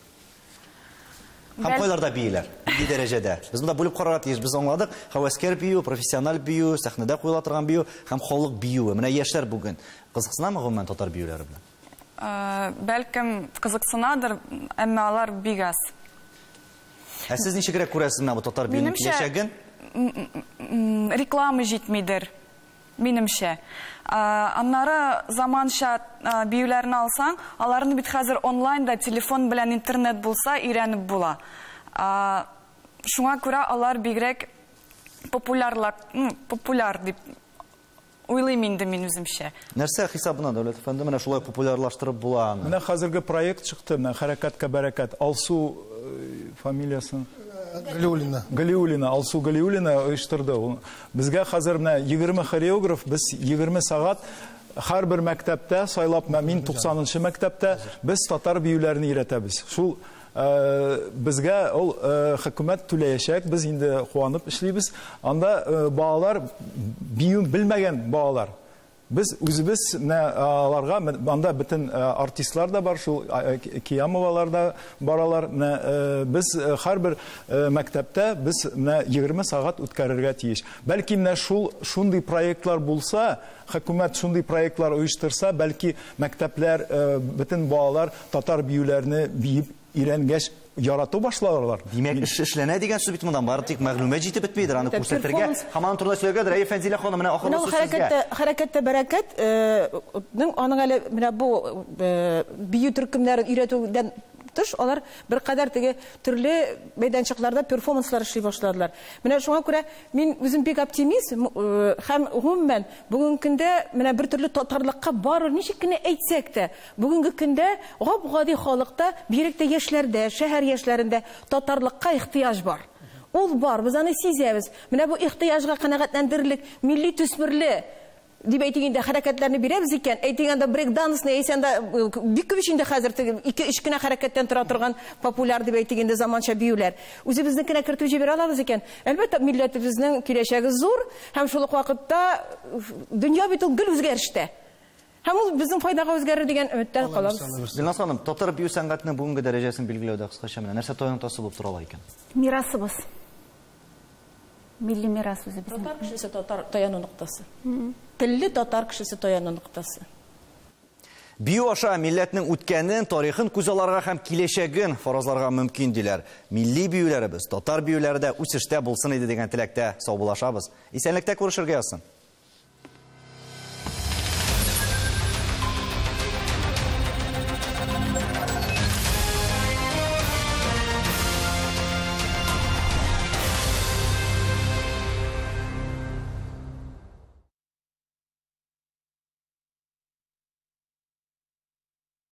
Speaker 1: Һәм кайларда биеләр? Нинди дәрәҗәдә? Без монда бүлеп карарга тиеш. Без аңладык, хәвәскәр бию, профессиональ бию, сәхнәдә куела торган бию һәм халык биюе. Менә яшьләр бүген кызыксынамы гомумән татар биюләре белән?
Speaker 9: Бәлкем кызыксынадыр, әмма алар бик аз.
Speaker 1: Сез ничегрәк күрәсез менә бу татар биюнең киләчәген?
Speaker 9: Реклама җитмидер, минемчә. Аннары заманча биюләрне алсаң, аларны бит хәзер онлайнда, телефон белән, интернет булса, өйрәнеп була. Шуңа күрә алар бигрәк популяр дип уйлыйм инде мин үземчә.
Speaker 1: Нәрсә хисабына, Дәүләт әфәнде, менә шулай популярлаштырып була?
Speaker 3: Менә хәзерге проект чыкты, менә хәрәкәткә бәрәкәт. Алсу фамилиясын Галиуллина, Алсу Галиуллина оештырды. Безгә хәзер менә 20 хореограф, без 20 сагат һәрбер мәктәптә сайлап, мин 90-нчы мәктәптә без татар биюләрен өйрәтәбез. Шул безгә ул хөкүмәт түләячәк, без инде куанып эшлибез. Анда балалар бию белмәгән балалар. Без үзебез аларга, анда бөтен артистлар да бар, шул Киямовалар да баралар. Без һәрбер мәктәптә без 20 сагат үткәрергә тиеш. Бәлки менә шундый проектлар булса, хөкүмәт шундый проектлар оештырса, бәлки мәктәпләр, бөтен балалар татар биюләрне биеп өйрәнгәч ярату башларлар.
Speaker 1: Димәк, эшләнә дигән сүз бит мондан бары тик мәгълүмат җитеп бетмейдер, аны күрсәтергә. Һаман турында сөйләргә Рәйф Фәнзилә ханым, менә ахыры сүз сезгә.
Speaker 4: Хәрәкәттә бәрәкәт, аның әле менә бу бию төркемнәрен өйрәтүдән тыш, алар бер кадәр теге төрле мәйданчыкларда перформанслар эшли башладылар. Менә шуңа күрә мин үзем бик оптимист һәм гомумән бүгенге көндә менә бер төрле татарлыкка бар, ничек кенә әйтсәк тә, бүгенге көндә гап-гади халыкта, бигрәк тә яшьләрдә, шәһәр яшьләрендә татарлыкка ихтыяҗ бар. Ул бар, без аны сизәбез. Менә бу ихтыяҗга канәгатьләндерерлек милли төсмерле дип әйтгәндә хәрәкәтләрне бирәбез икән. Әйтгәндә брейк-дансны әйсәндә бик күп инде хәзер 2-3 кенә хәрәкәттән тора торган популяр дип әйтгәндә заманча биюләр. Үзебезнекенә кертеп җибәрә алабыз икән. Әлбәттә, милләтебезнең киләчәге зур һәм шул ук вакытта дөнья бит ул гел үзгәрештә. Һәм ул безнең файдага үзгәрер дигән өметтә калабыз.
Speaker 1: Дилназ ханым, татар бию сәнгатенең бүгенге дәрәҗәсен билгеләүдә кыскача менә нәрсә таяныктасы булып тора икән?
Speaker 6: Мирасыбыз. Милли мирас үзе безнең.
Speaker 4: Татар кешесе татар таяну ноктасы. Телле татар кешесе таяну ноктасы.
Speaker 1: Бию аша милләтнең үткәнен, тарихын күз аларга һәм киләчәген фаразларга мөмкин диләр. Милли биюләребез, татар биюләре дә үсештә булсын иде дигән теләктә саубулашабыз. Исәнлектә күрешергә язсын.